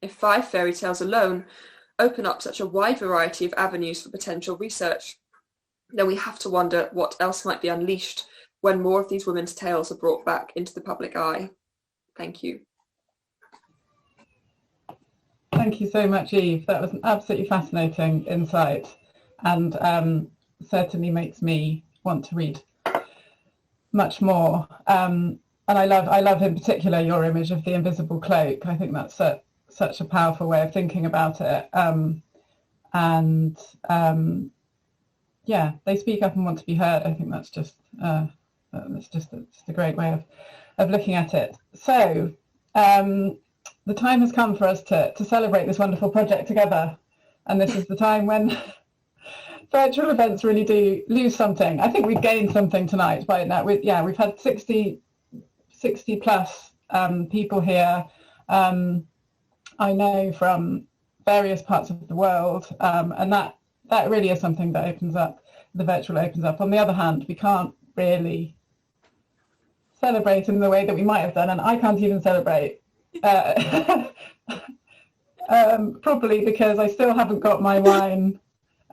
Speaker 3: If 5 fairy tales alone open up such a wide variety of avenues for potential research, then we have to wonder what else might be unleashed when more of these women's tales are brought back into the public eye. Thank you.
Speaker 1: Thank you so much, Eve. That was an absolutely fascinating insight, and certainly makes me want to read much more. And I love in particular your image of the invisible cloak. I think that's such a powerful way of thinking about it. Yeah, they speak up and want to be heard. I think that's just a great way of looking at it. So the time has come for us to celebrate this wonderful project together, and this is the time when virtual events really do lose something. I think we've gained something tonight by now. We've had 60 plus people here. I know from various parts of the world, and that really is something that the virtual opens up. On the other hand, we can't really celebrate in the way that we might have done, and I can't even celebrate properly because I still haven't got my wine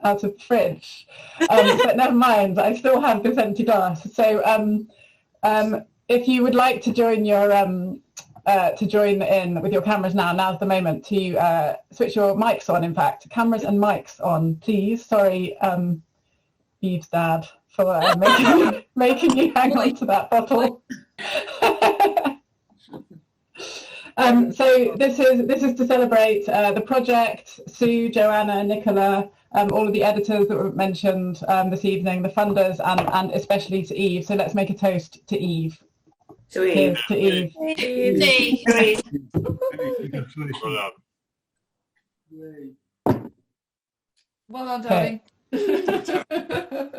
Speaker 1: out of the fridge. But never mind, I still have this empty glass. So if you would like to join in with your cameras now's the moment to switch your mics on. In fact, cameras and mics on, please. Sorry, Eve's dad, for making you hang on to that bottle. So this is to celebrate the project, Sue, Joanna, Nicola, all of the editors that were mentioned this evening, the funders, and especially to Eve. So let's make a toast to Eve.
Speaker 3: To Eve.
Speaker 1: To Eve.
Speaker 3: Eve.
Speaker 6: Well done, darling.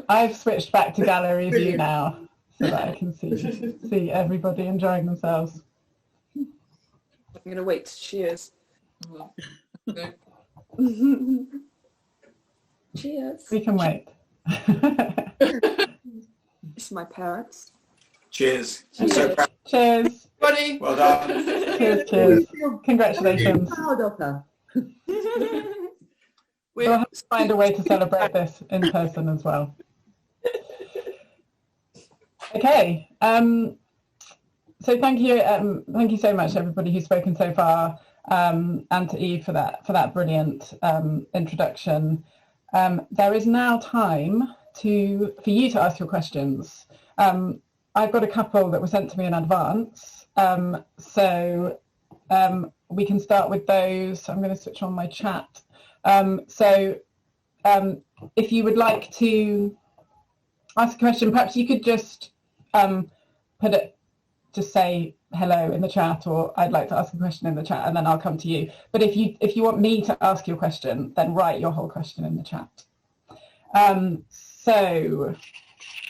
Speaker 1: I've switched back to gallery view now so that I can see everybody enjoying themselves.
Speaker 3: I'm going to wait to cheers.
Speaker 6: Okay.
Speaker 3: Cheers.
Speaker 1: We can wait.
Speaker 3: This is my parents.
Speaker 7: Cheers.
Speaker 3: Cheers.
Speaker 7: So proud.
Speaker 1: Cheers.
Speaker 6: Buddy.
Speaker 7: Well done.
Speaker 1: Cheers. Congratulations.
Speaker 4: Proud of her.
Speaker 1: We'll have to find a way to celebrate this in person as well. Okay. So thank you so much, everybody who's spoken so far, and to Eve for that brilliant introduction. There is now time for you to ask your questions. I've got a couple that were sent to me in advance, so we can start with those. I'm going to switch on my chat. If you would like to ask a question, perhaps you could just just say hello in the chat, or I'd like to ask a question in the chat, and then I'll come to you. But if you want me to ask your question, then write your whole question in the chat. So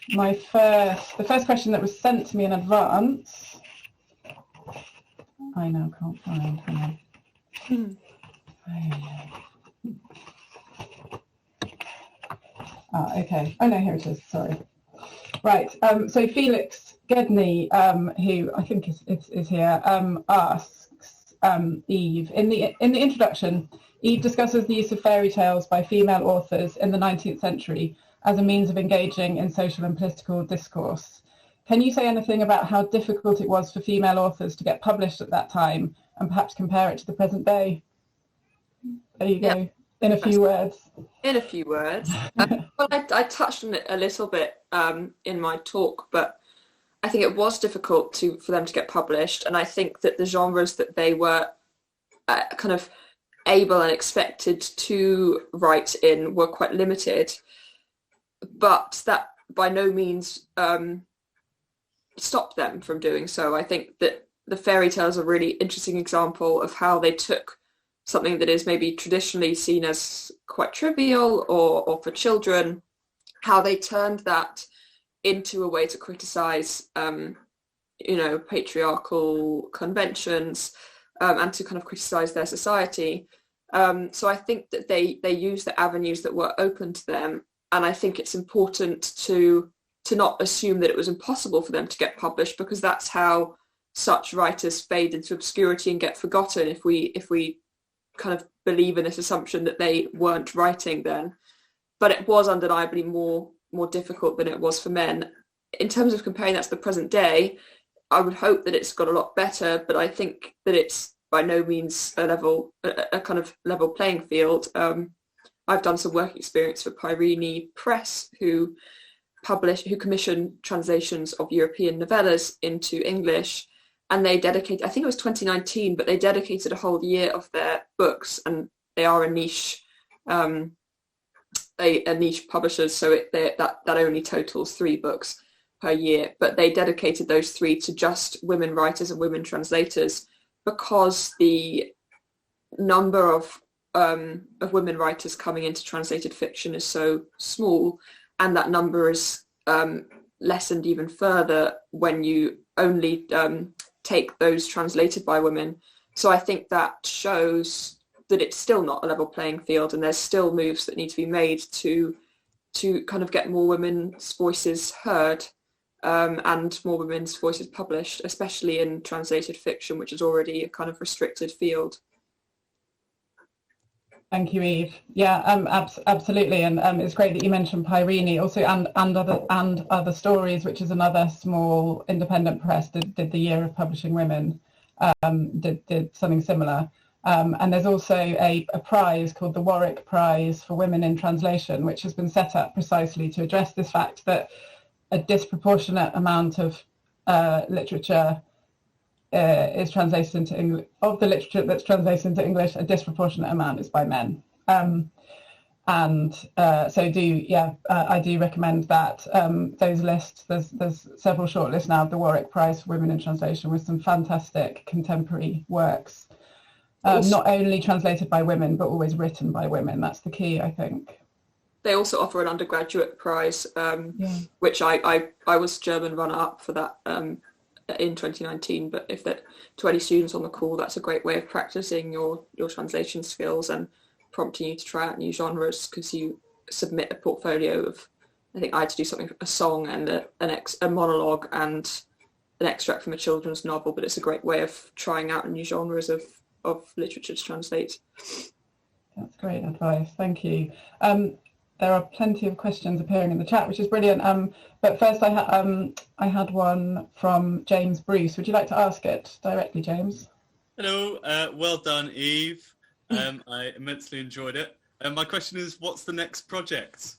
Speaker 1: the first question that was sent to me in advance, I now can't find. Hang on. Okay. Oh no, here it is. Sorry. Right. So Felix Gedney, who I think is here, asks Eve in the introduction. Eve discusses the use of fairy tales by female authors in the 19th century as a means of engaging in social and political discourse. Can you say anything about how difficult it was for female authors to get published at that time, and perhaps compare it to the present day? There you go. Yep. In a few words.
Speaker 3: In a few words. Well, I touched on it a little bit in my talk, but I think it was difficult for them to get published, and I think that the genres that they were kind of able and expected to write in were quite limited, but that by no means stopped them from doing so. I think that the fairy tales are a really interesting example of how they took something that is maybe traditionally seen as quite trivial or for children, how they turned that into a way to criticize, patriarchal conventions and to kind of criticize their society. So I think that they used the avenues that were open to them, and I think it's important to not assume that it was impossible for them to get published, because that's how such writers fade into obscurity and get forgotten if we kind of believe in this assumption that they weren't writing then. But it was undeniably more difficult than it was for men. In terms of comparing that to the present day, I would hope that it's got a lot better, but I think that it's by no means a kind of level playing field. I've done some work experience for Rhine Press, who commissioned translations of European novellas into English, and they dedicated, I think it was 2019, but they dedicated a whole year of their books, and they are a niche publishers, so that only totals 3 books per year, but they dedicated those 3 to just women writers and women translators, because the number of women writers coming into translated fiction is so small, and that number is lessened even further when you only take those translated by women. So I think that shows that it's still not a level playing field, and there's still moves that need to be made to kind of get more women's voices heard and more women's voices published, especially in translated fiction, which is already a kind of restricted field.
Speaker 1: Thank you, Eve. Yeah, absolutely, and it's great that you mentioned Rhine also, and other stories, which is another small independent press did the Year of Publishing Women, did something similar, and there's also a prize called the Warwick Prize for Women in Translation, which has been set up precisely to address this fact that a disproportionate amount of literature is translated into English. Of the literature that's translated into English, a disproportionate amount is by men. So I do recommend that those lists. There's several shortlists now of the Warwick Prize for Women in Translation with some fantastic contemporary works, not only translated by women but always written by women. That's the key, I think.
Speaker 3: They also offer an undergraduate prize, which I was German runner-up for that in 2019, but if that to any students on the call, that's a great way of practicing your translation skills and prompting you to try out new genres, because you submit a portfolio of, I think I had to do something, a song and a monologue and an extract from a children's novel, but it's a great way of trying out new genres of literature to translate.
Speaker 1: That's great advice, thank you. There are plenty of questions appearing in the chat, which is brilliant. But first I had one from James Bruce. Would you like to ask it directly, James?
Speaker 7: Hello, well done, Eve. I immensely enjoyed it. My question is, what's the next project?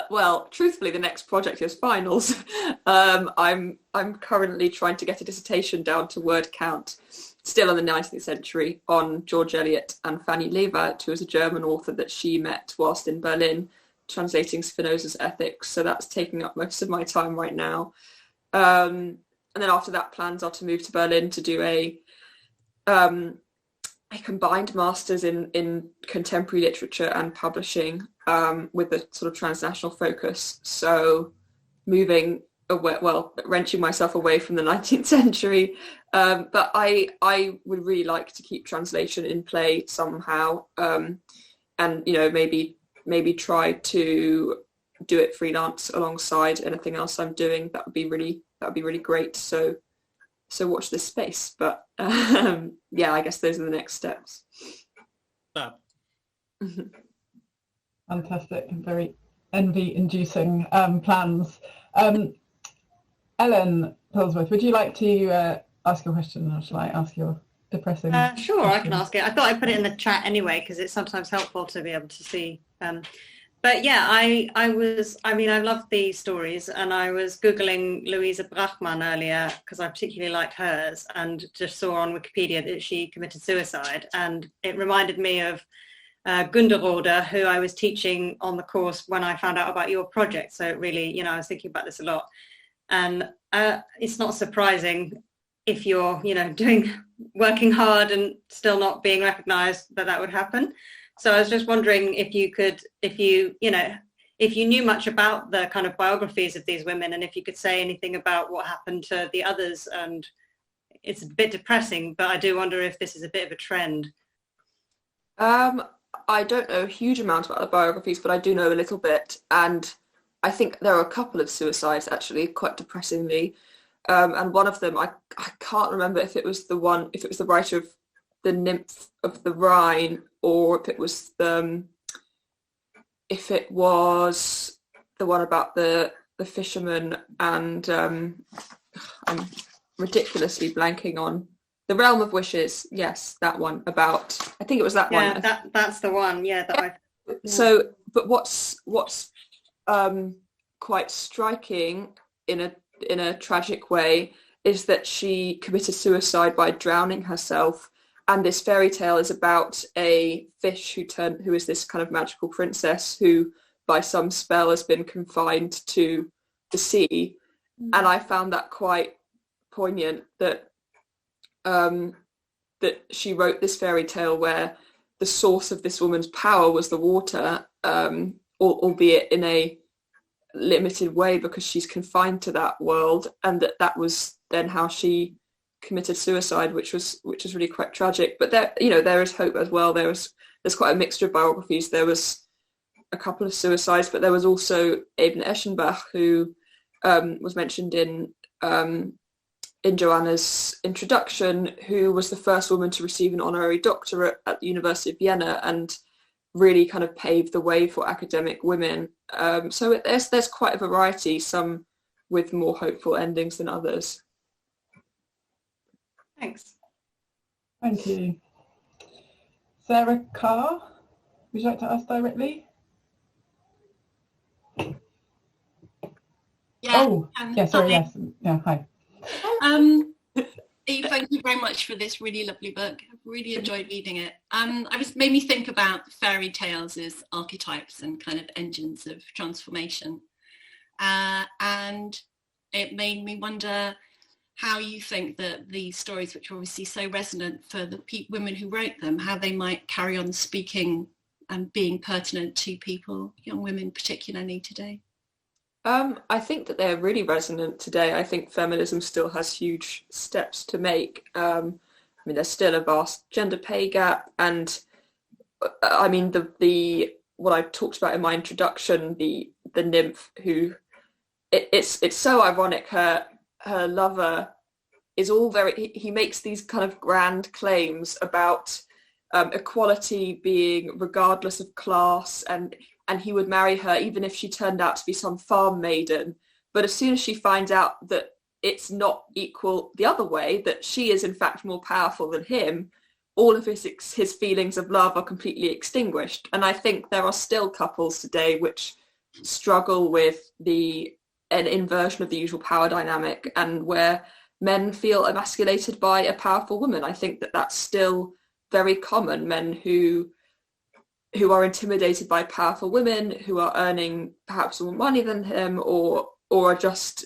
Speaker 3: Well, truthfully, the next project is finals. I'm currently trying to get a dissertation down to word count, still in the 19th century, on George Eliot and Fanny Lewert, who was a German author that she met whilst in Berlin translating Spinoza's Ethics. So that's taking up most of my time right now. And then after that, plans are to move to Berlin to do a combined master's in contemporary literature and publishing, with a sort of transnational focus. So moving away, wrenching myself away from the 19th century. But I would really like to keep translation in play somehow, and maybe try to do it freelance alongside anything else I'm doing. That would be really great. So so watch this space. But yeah, I guess those are the next steps.
Speaker 7: Fab.
Speaker 1: Fantastic and very envy-inducing plans. Ellen Pillsworth, would you like to ask your question, or shall I ask your depressing
Speaker 8: Sure,
Speaker 1: question?
Speaker 8: I can ask it. I thought I'd put it in the chat anyway, because it's sometimes helpful to be able to see. But yeah, I love these stories, and I was Googling Louisa Brachmann earlier because I particularly liked hers, and just saw on Wikipedia that she committed suicide. And it reminded me of Gunderode, who I was teaching on the course when I found out about your project. So it really, I was thinking about this a lot. And it's not surprising if you're, working hard and still not being recognised that would happen. So I was just wondering if you knew much about the kind of biographies of these women, and if you could say anything about what happened to the others. And it's a bit depressing, but I do wonder if this is a bit of a trend.
Speaker 3: I don't know a huge amount about the biographies, but I do know a little bit, and I think there are a couple of suicides actually, quite depressingly. And one of them, I can't remember if it was the writer of the Nymph of the Rhine, or if it was the one about the fisherman, and I'm ridiculously blanking on The Realm of Wishes. Yes, that one about. I think it was that one.
Speaker 8: Yeah, that's the one. Yeah,
Speaker 3: So, but what's quite striking in a tragic way is that she committed suicide by drowning herself, and this fairy tale is about a fish who is this kind of magical princess who by some spell has been confined to the sea. And I found that quite poignant that that she wrote this fairy tale where the source of this woman's power was the water, albeit in a limited way because she's confined to that world, and that was then how she committed suicide, which was really quite tragic. But there is hope as well. There's quite a mixture of biographies. There was a couple of suicides, but there was also Ibn Eschenbach, who was mentioned in Joanna's introduction, who was the first woman to receive an honorary doctorate at the University of Vienna and really kind of paved the way for academic women. So there's quite a variety, some with more hopeful endings than others.
Speaker 8: Thanks.
Speaker 1: Thank you. Sarah Carr, would you like to ask directly?
Speaker 9: Yeah.
Speaker 1: Sorry, yes. Yeah, hi.
Speaker 9: Eve, thank you very much for this really lovely book. I've really enjoyed reading it. Made me think about fairy tales as archetypes and kind of engines of transformation. And it made me wonder how you think that these stories, which are obviously so resonant for the women who wrote them, how they might carry on speaking and being pertinent to people, young women particularly today.
Speaker 3: I think that they're really resonant today. I think feminism still has huge steps to make. There's still a vast gender pay gap, and the what I talked about in my introduction, the nymph who it's so ironic. Her lover is all he makes these kind of grand claims about equality being regardless of class, and he would marry her even if she turned out to be some farm maiden. But as soon as she finds out that it's not equal the other way, that she is in fact more powerful than him, all of his feelings of love are completely extinguished. And I think there are still couples today which struggle with an inversion of the usual power dynamic, and where men feel emasculated by a powerful woman. I think that that's still very common. Men who are intimidated by powerful women who are earning perhaps more money than him, or are just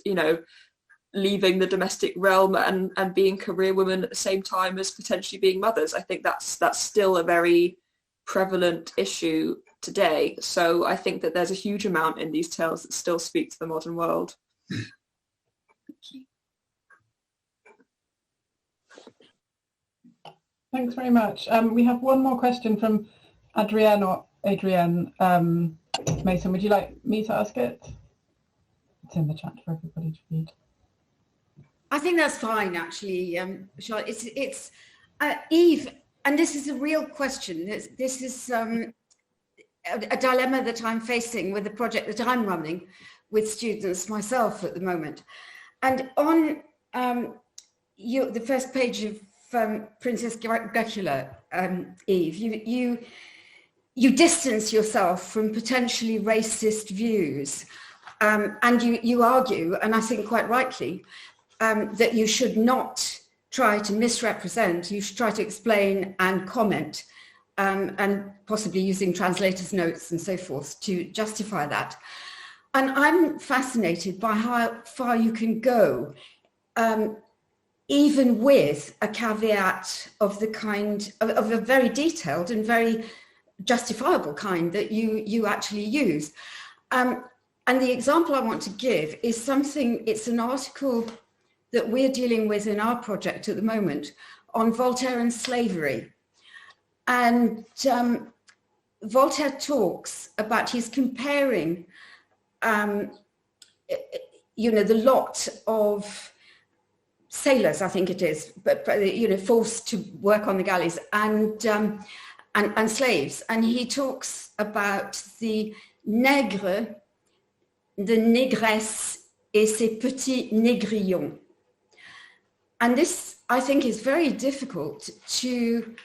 Speaker 3: leaving the domestic realm and being career women at the same time as potentially being mothers. I think that's still a very prevalent issue today. So I think that there's a huge amount in these tales that still speak to the modern world.
Speaker 1: Thanks very much. We have one more question from Adrienne Mason. Would you like me to ask it? It's in the chat for everybody to read.
Speaker 10: I think that's fine, actually, Charlotte. It's Eve, and this is a real question. This is a dilemma that I'm facing with the project that I'm running with students myself at the moment. And on the first page of Princess Dracula, Eve, you distance yourself from potentially racist views, and you argue, and I think quite rightly, that you should not try to misrepresent, you should try to explain and comment, and possibly using translators' notes and so forth to justify that. And I'm fascinated by how far you can go, even with a caveat of the kind of a very detailed and very justifiable kind that you actually use. And the example I want to give is something, it's an article that we're dealing with in our project at the moment on Voltaire and slavery. And Voltaire talks about, he's comparing, the lot of sailors, I think it is, but forced to work on the galleys and slaves. And he talks about the nègre, the négresse et ses petits négrillons. And this, I think, is very difficult to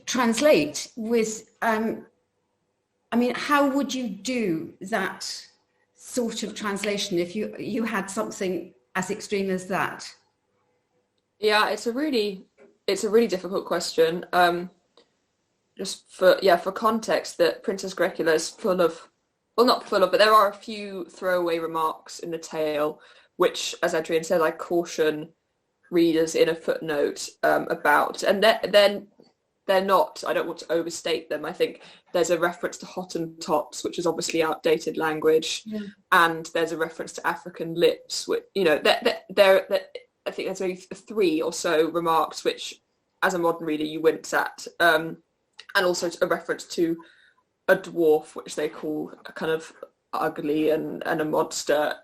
Speaker 10: translate with, how would you do that sort of translation if you had something as extreme as that?
Speaker 3: Yeah, it's a really difficult question. Just for context, that Princess Dracula is full of, well, not full of, but there are a few throwaway remarks in the tale, which, as Adrian said, I caution readers in a footnote about, and then they're not, I don't want to overstate them. I think there's a reference to Hottentots, which is obviously outdated language, and there's a reference to African lips, which, I think there's maybe 3 or so remarks which, as a modern reader, you wince at, and also a reference to a dwarf, which they call a kind of ugly and a monster.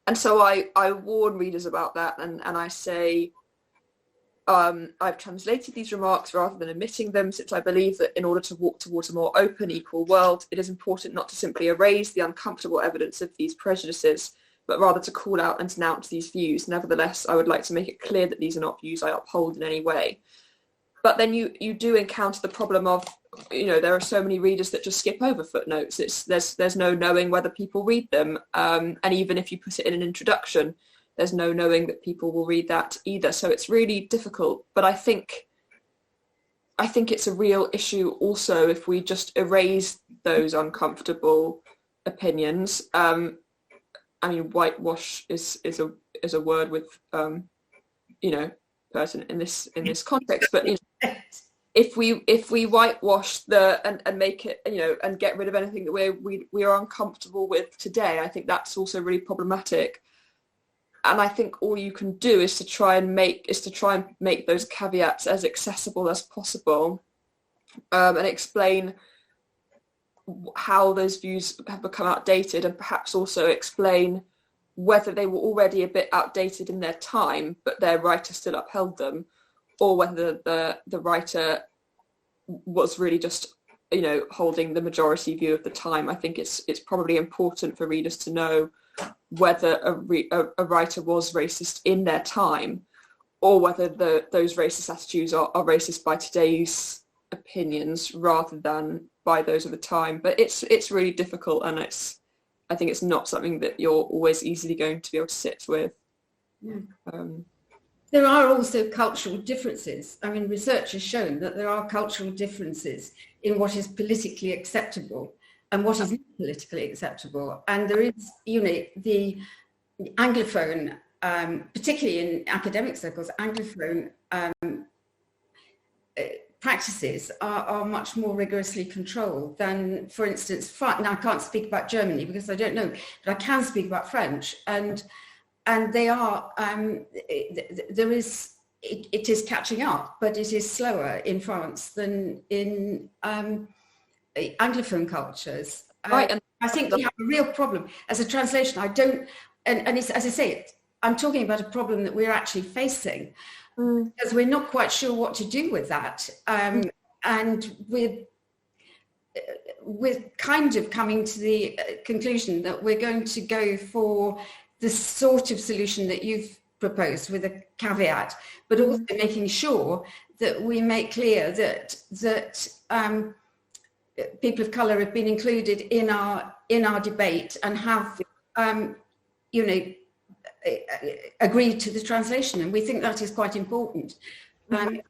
Speaker 3: And so I warn readers about that, and I say, I've translated these remarks rather than omitting them, since I believe that in order to walk towards a more open, equal world, it is important not to simply erase the uncomfortable evidence of these prejudices, but rather to call out and denounce these views. Nevertheless, I would like to make it clear that these are not views I uphold in any way. But then you do encounter the problem of, there are so many readers that just skip over footnotes. There's no knowing whether people read them. And even if you put it in an introduction, there's no knowing that people will read that either. So it's really difficult. But I think it's a real issue also if we just erase those uncomfortable opinions. Whitewash is a word with, pertinent in this context. But if we whitewash and make it, and get rid of anything that we are uncomfortable with today, I think that's also really problematic. And I think all you can do is to try and make those caveats as accessible as possible, and explain how those views have become outdated, and perhaps also explain whether they were already a bit outdated in their time, but their writer still upheld them, or whether the writer was really just, holding the majority view of the time. I think it's probably important for readers to know whether a writer was racist in their time, or whether those racist attitudes are racist by today's opinions rather than by those of the time. But it's really difficult, and I think it's not something that you're always easily going to be able to sit with.
Speaker 10: There are also cultural differences. Research has shown that there are cultural differences in what is politically acceptable and what is not politically acceptable. And there is, the Anglophone, particularly in academic circles, Anglophone practices are much more rigorously controlled than, for instance, France. Now, I can't speak about Germany because I don't know, but I can speak about French. And they are, it is catching up, but it is slower in France than in Anglophone cultures.
Speaker 3: Right.
Speaker 10: I think we have a real problem as a translation. I don't, and it's, as I say, I'm talking about a problem that we're actually facing, because we're not quite sure what to do with that. And we're kind of coming to the conclusion that we're going to go for the sort of solution that you've proposed, with a caveat, but also making sure that we make clear that people of colour have been included in our debate and have agreed to the translation, and we think that is quite important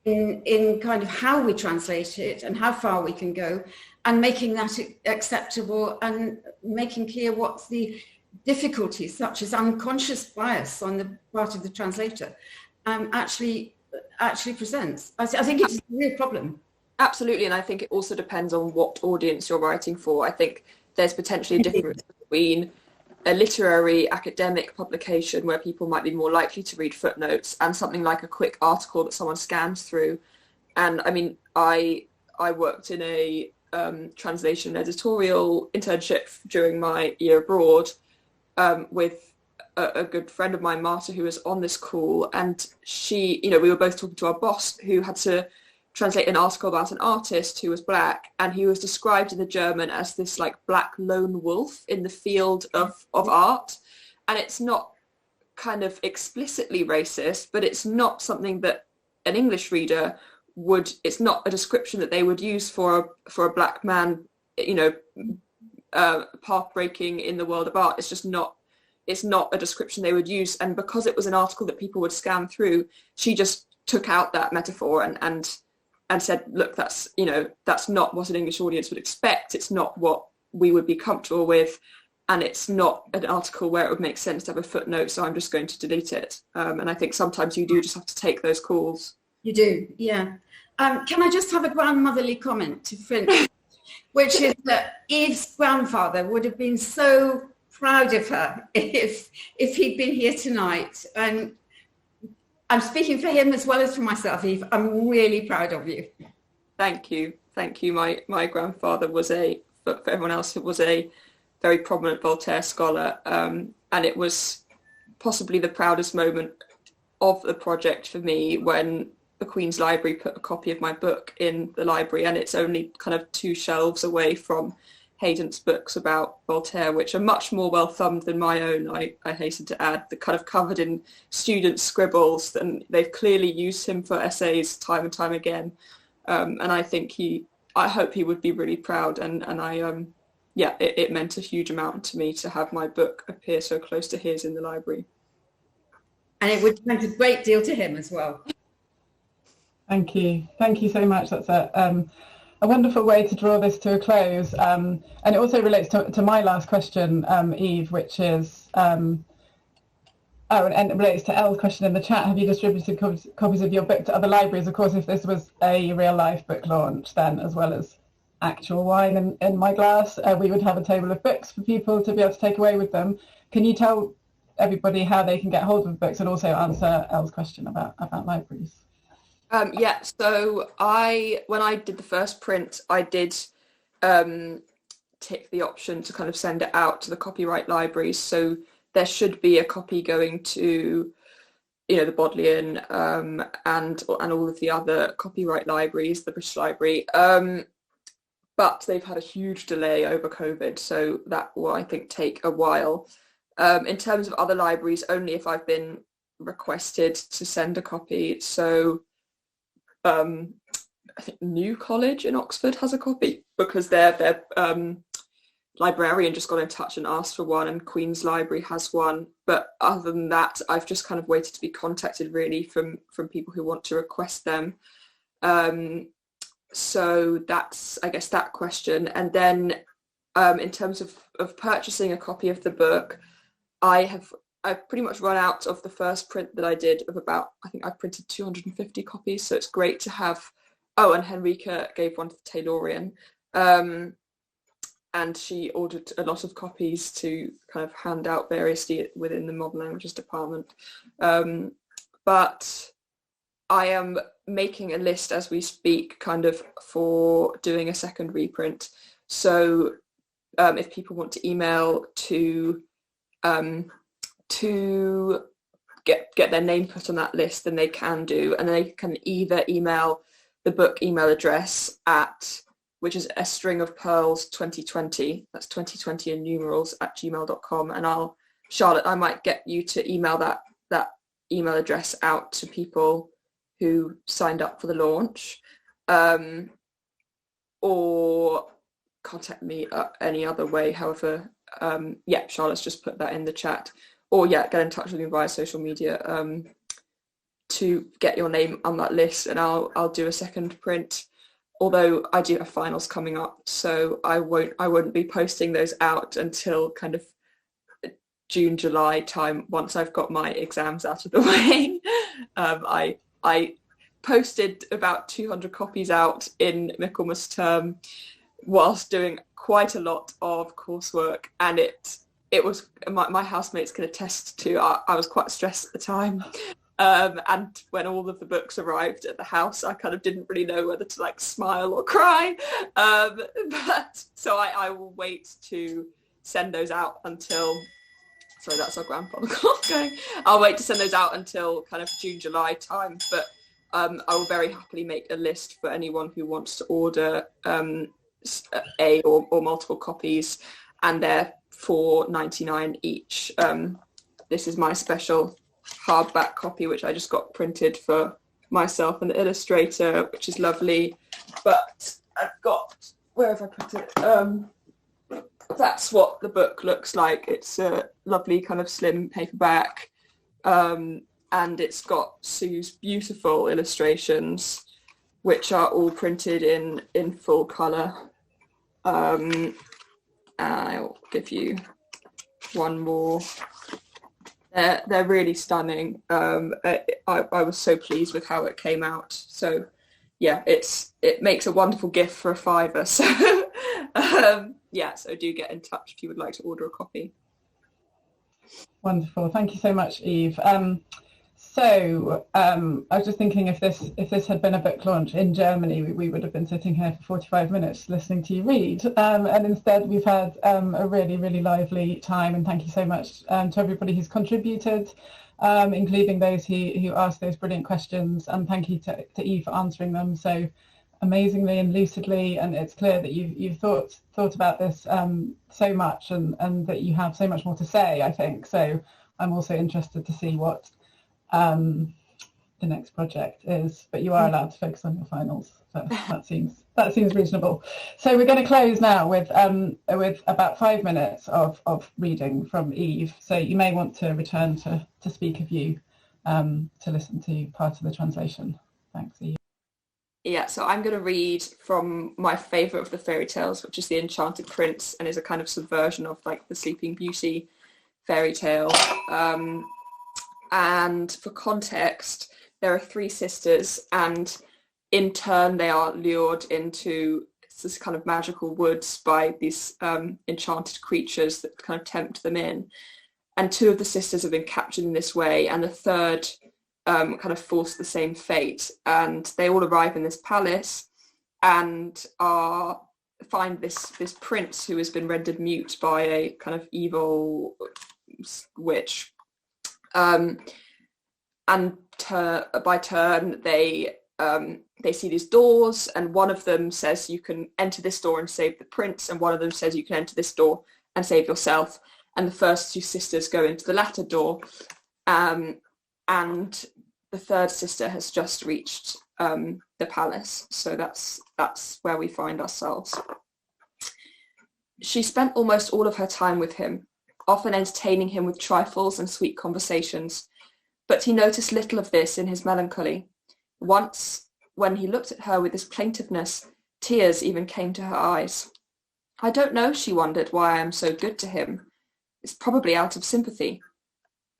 Speaker 10: in kind of how we translate it and how far we can go, and making that acceptable and making clear what the difficulties, such as unconscious bias on the part of the translator, actually presents. I think it's a real problem.
Speaker 3: Absolutely, and I think it also depends on what audience you're writing for. I think there's potentially a difference between a literary academic publication where people might be more likely to read footnotes and something like a quick article that someone scans through. And I mean, I worked in a translation editorial internship during my year abroad with a good friend of mine, Marta, who was on this call, and she, we were both talking to our boss, who had to translate an article about an artist who was black, and he was described in the German as this like black lone wolf in the field of art. And it's not kind of explicitly racist, but it's not something that an English reader would, it's not a description that they would use for a black man, path breaking in the world of art. It's just not, it's not a description they would use. And because it was an article that people would scan through, she just took out that metaphor and said, look, that's not what an English audience would expect. It's not what we would be comfortable with. And it's not an article where it would make sense to have a footnote, so I'm just going to delete it. And I think sometimes you do just have to take those calls.
Speaker 10: You do, yeah. Can I just have a grandmotherly comment to finish, which is that Eve's grandfather would have been so proud of her if he'd been here tonight. And I'm speaking for him as well as for myself, Eve. I'm really proud of you.
Speaker 3: Thank you. Thank you. My grandfather was for everyone else, it was a very prominent Voltaire scholar. And it was possibly the proudest moment of the project for me when the Queen's Library put a copy of my book in the library, and it's only kind of 2 shelves away from Hayden's books about Voltaire, which are much more well thumbed than my own, I hasten to add. They're kind of covered in student scribbles, and they've clearly used him for essays time and time again. And I think I hope he would be really proud, and it meant a huge amount to me to have my book appear so close to his in the library.
Speaker 10: And it would meant a great deal to him as well.
Speaker 1: Thank you so much. That's a wonderful way to draw this to a close, and it also relates to my last question, Eve, which is and it relates to Elle's question in the chat. Have you distributed copies of your book to other libraries? Of course, if this was a real life book launch, then as well as actual wine in my glass, we would have a table of books for people to be able to take away with them. Can you tell everybody how they can get hold of books, and also answer Elle's question about libraries?
Speaker 3: So when I did the first print, I did tick the option to kind of send it out to the copyright libraries. So there should be a copy going to, the Bodleian and all of the other copyright libraries, the British Library. But they've had a huge delay over COVID, so that will, I think, take a while. In terms of other libraries, only if I've been requested to send a copy. So I think New College in Oxford has a copy because their librarian just got in touch and asked for one, and Queen's Library has one. But other than that, I've just kind of waited to be contacted really from people who want to request them. So that's, I guess, that question. And then in terms of purchasing a copy of the book, I've pretty much run out of the first print that I did of about, I think I printed 250 copies. So it's great to have, and Henrika gave one to the Taylorian. And she ordered a lot of copies to kind of hand out variously within the modern languages department. But I am making a list as we speak kind of for doing a second reprint. So if people want to email to get their name put on that list, then they can do, and they can either email the book email address which is a string of pearls 2020, that's 2020 in numerals, @gmail.com, and Charlotte, I might get you to email that email address out to people who signed up for the launch, or contact me any other way. However, Charlotte's just put that in the chat, or get in touch with me via social media to get your name on that list, and I'll do a second print. Although I do have finals coming up, so I won't be posting those out until kind of June, July time, once I've got my exams out of the way. I posted about 200 copies out in Michaelmas term whilst doing quite a lot of coursework, and it was, my housemates can attest to, I was quite stressed at the time. And when all of the books arrived at the house, I kind of didn't really know whether to like smile or cry. But so I will wait to send those out until, sorry, that's our grandfather clock going. I'll wait to send those out until kind of June, July time. But I will very happily make a list for anyone who wants to order a or multiple copies, and they're $4.99 each. This is my special hardback copy, which I just got printed for myself and the illustrator, which is lovely. But I've got, where have I put it? That's what the book looks like. It's a lovely kind of slim paperback, and it's got Sue's beautiful illustrations, which are all printed in full colour. I'll give you one more. They're really stunning. I was so pleased with how it came out. So yeah, it makes a wonderful gift for a £5. So so do get in touch if you would like to order a copy.
Speaker 1: Wonderful, thank you so much, Eve. So I was just thinking, if this had been a book launch in Germany, we would have been sitting here for 45 minutes listening to you read, and instead we've had a really, really lively time, and thank you so much to everybody who's contributed, including those who asked those brilliant questions, and thank you to Eve for answering them so amazingly and lucidly. And it's clear that you've thought about this so much, and that you have so much more to say, I think. So I'm also interested to see what the next project is, but you are allowed to focus on your finals. So that seems reasonable. So we're going to close now with about 5 minutes of reading from Eve. So you may want to return to speak of you to listen to part of the translation. Thanks, Eve.
Speaker 3: Yeah, so I'm going to read from my favourite of the fairy tales, which is the Enchanted Prince, and is a kind of subversion of like the Sleeping Beauty fairy tale. And for context, there are 3 sisters, and in turn they are lured into this kind of magical woods by these enchanted creatures that kind of tempt them in. And 2 of the sisters have been captured in this way, and the third kind of forced the same fate. And they all arrive in this palace and find this prince who has been rendered mute by a kind of evil witch. And by turn they see these doors, and one of them says you can enter this door and save the prince, and one of them says you can enter this door and save yourself. And the first 2 sisters go into the latter door, and the third sister has just reached the palace. So that's where we find ourselves. She spent almost all of her time with him, often entertaining him with trifles and sweet conversations, but he noticed little of this in his melancholy. Once, when he looked at her with his plaintiveness, tears even came to her eyes. I don't know, she wondered, why I am so good to him. It's probably out of sympathy.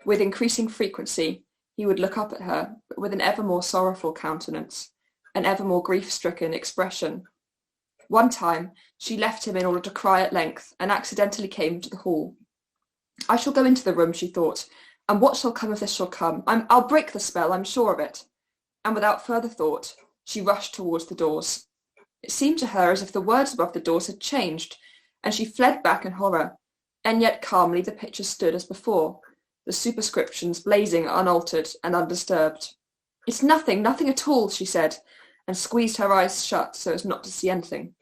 Speaker 3: With increasing frequency, he would look up at her, but with an ever more sorrowful countenance, an ever more grief-stricken expression. One time, she left him in order to cry at length, and accidentally came to the hall. I shall go into the room, she thought, and what shall come of this shall come. I'll break the spell, I'm sure of it. And without further thought, she rushed towards the doors. It seemed to her as if the words above the doors had changed, and she fled back in horror. And yet calmly the picture stood as before. the superscriptions blazing unaltered and undisturbed. "It's nothing, nothing at all," she said, and squeezed her eyes shut so as not to see anything.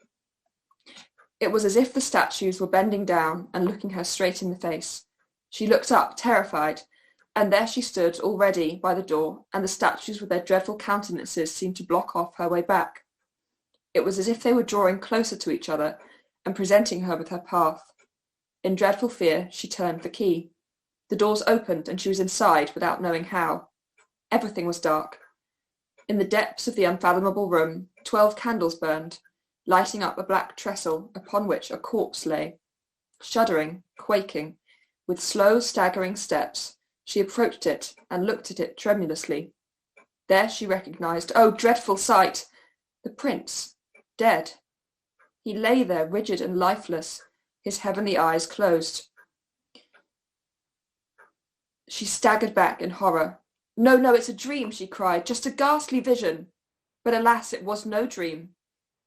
Speaker 3: It was as if the statues were bending down and looking her straight in the face. She looked up, terrified, and there she stood already by the door, and the statues with their dreadful countenances seemed to block off her way back. It was as if they were drawing closer to each other and presenting her with her path. In dreadful fear, she turned the key. The doors opened and she was inside without knowing how. Everything was dark. In the depths of the unfathomable room, 12 candles burned, lighting up a black trestle upon which a corpse lay. Shuddering, quaking, with slow, staggering steps, she approached it and looked at it tremulously. There she recognized, oh, dreadful sight, the prince, dead. He lay there rigid and lifeless, his heavenly eyes closed. She staggered back in horror. "No, no, it's a dream," she cried, "just a ghastly vision." But alas, it was no dream.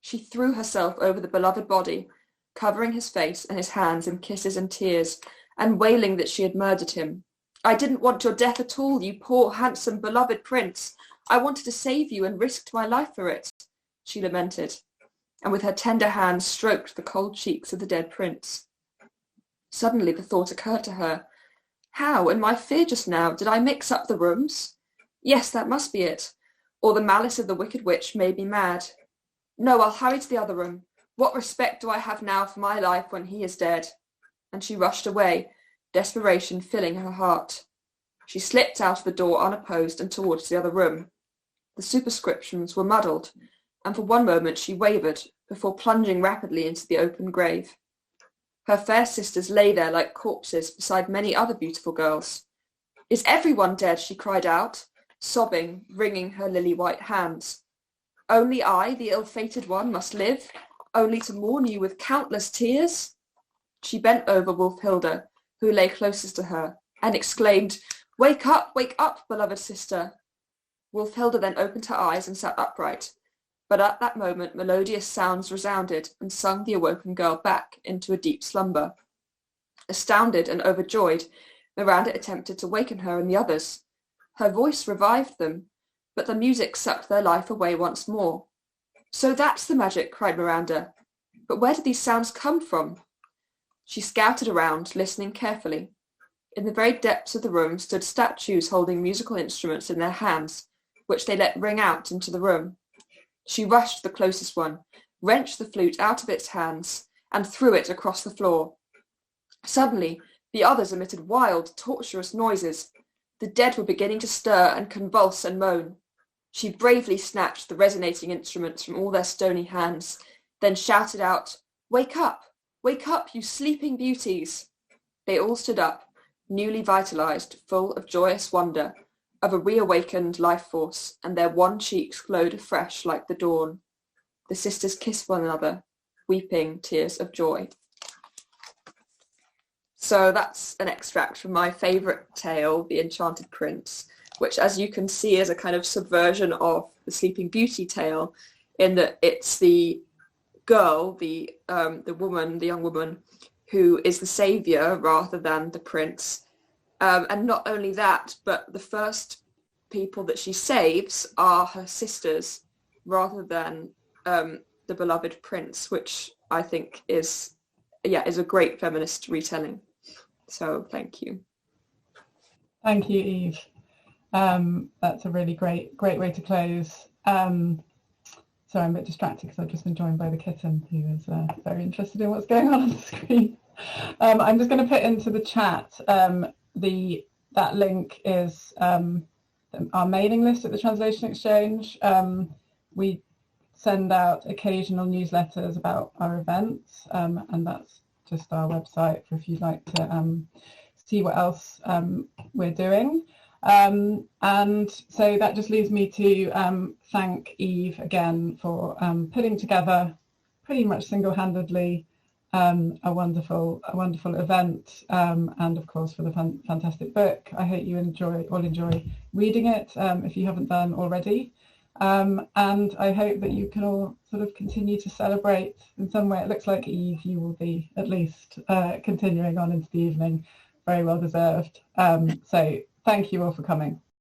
Speaker 3: She threw herself over the beloved body, covering his face and his hands in kisses and tears, and wailing that she had murdered him. "I didn't want your death at all, you poor, handsome, beloved prince. I wanted to save you and risked my life for it," she lamented, and with her tender hands stroked the cold cheeks of the dead prince. Suddenly the thought occurred to her, how, in my fear just now, did I mix up the rooms? Yes, that must be it, or the malice of the wicked witch made me mad. No, I'll hurry to the other room. What respect do I have now for my life when he is dead? And she rushed away, desperation filling her heart. She slipped out of the door unopposed and towards the other room. The superscriptions were muddled, and for one moment she wavered before plunging rapidly into the open grave. Her fair sisters lay there like corpses beside many other beautiful girls. "Is everyone dead?" she cried out, sobbing, wringing her lily-white hands. "Only I, the ill-fated one, must live, only to mourn you with countless tears?" She bent over Wulfhilda, who lay closest to her, and exclaimed, wake up, beloved sister." Wulfhilda then opened her eyes and sat upright, but at that moment melodious sounds resounded and sung the awoken girl back into a deep slumber. Astounded and overjoyed, Miranda attempted to waken her and the others. Her voice revived them, but the music sucked their life away once more. "So that's the magic," cried Miranda. "But where did these sounds come from?" She scouted around, listening carefully. In the very depths of the room stood statues holding musical instruments in their hands, which they let ring out into the room. She rushed to the closest one, wrenched the flute out of its hands, and threw it across the floor. Suddenly, the others emitted wild, torturous noises. The dead were beginning to stir and convulse and moan. She bravely snatched the resonating instruments from all their stony hands, then shouted out, wake up, you sleeping beauties!" They all stood up, newly vitalized, full of joyous wonder, of a reawakened life force, and their wan cheeks glowed afresh like the dawn. The sisters kissed one another, weeping tears of joy. So that's an extract from my favourite tale, The Enchanted Prince, which, as you can see, is a kind of subversion of the Sleeping Beauty tale, in that it's the girl, the young woman, who is the saviour rather than the prince. And not only that, but the first people that she saves are her sisters rather than the beloved prince, which I think is a great feminist retelling. So thank you.
Speaker 1: Thank you, Eve. That's a really great way to close. Sorry, I'm a bit distracted because I've just been joined by the kitten, who is very interested in what's going on the screen. I'm just going to put into the chat that link is our mailing list at the Translation Exchange. We send out occasional newsletters about our events, and that's just our website for if you'd like to see what else we're doing. And so that just leaves me to thank Eve again for putting together pretty much single-handedly a wonderful event, and of course for the fantastic book. I hope you all enjoy reading it if you haven't done already, and I hope that you can all sort of continue to celebrate in some way. It looks like, Eve, you will be at least continuing on into the evening, very well deserved. So thank you all for coming.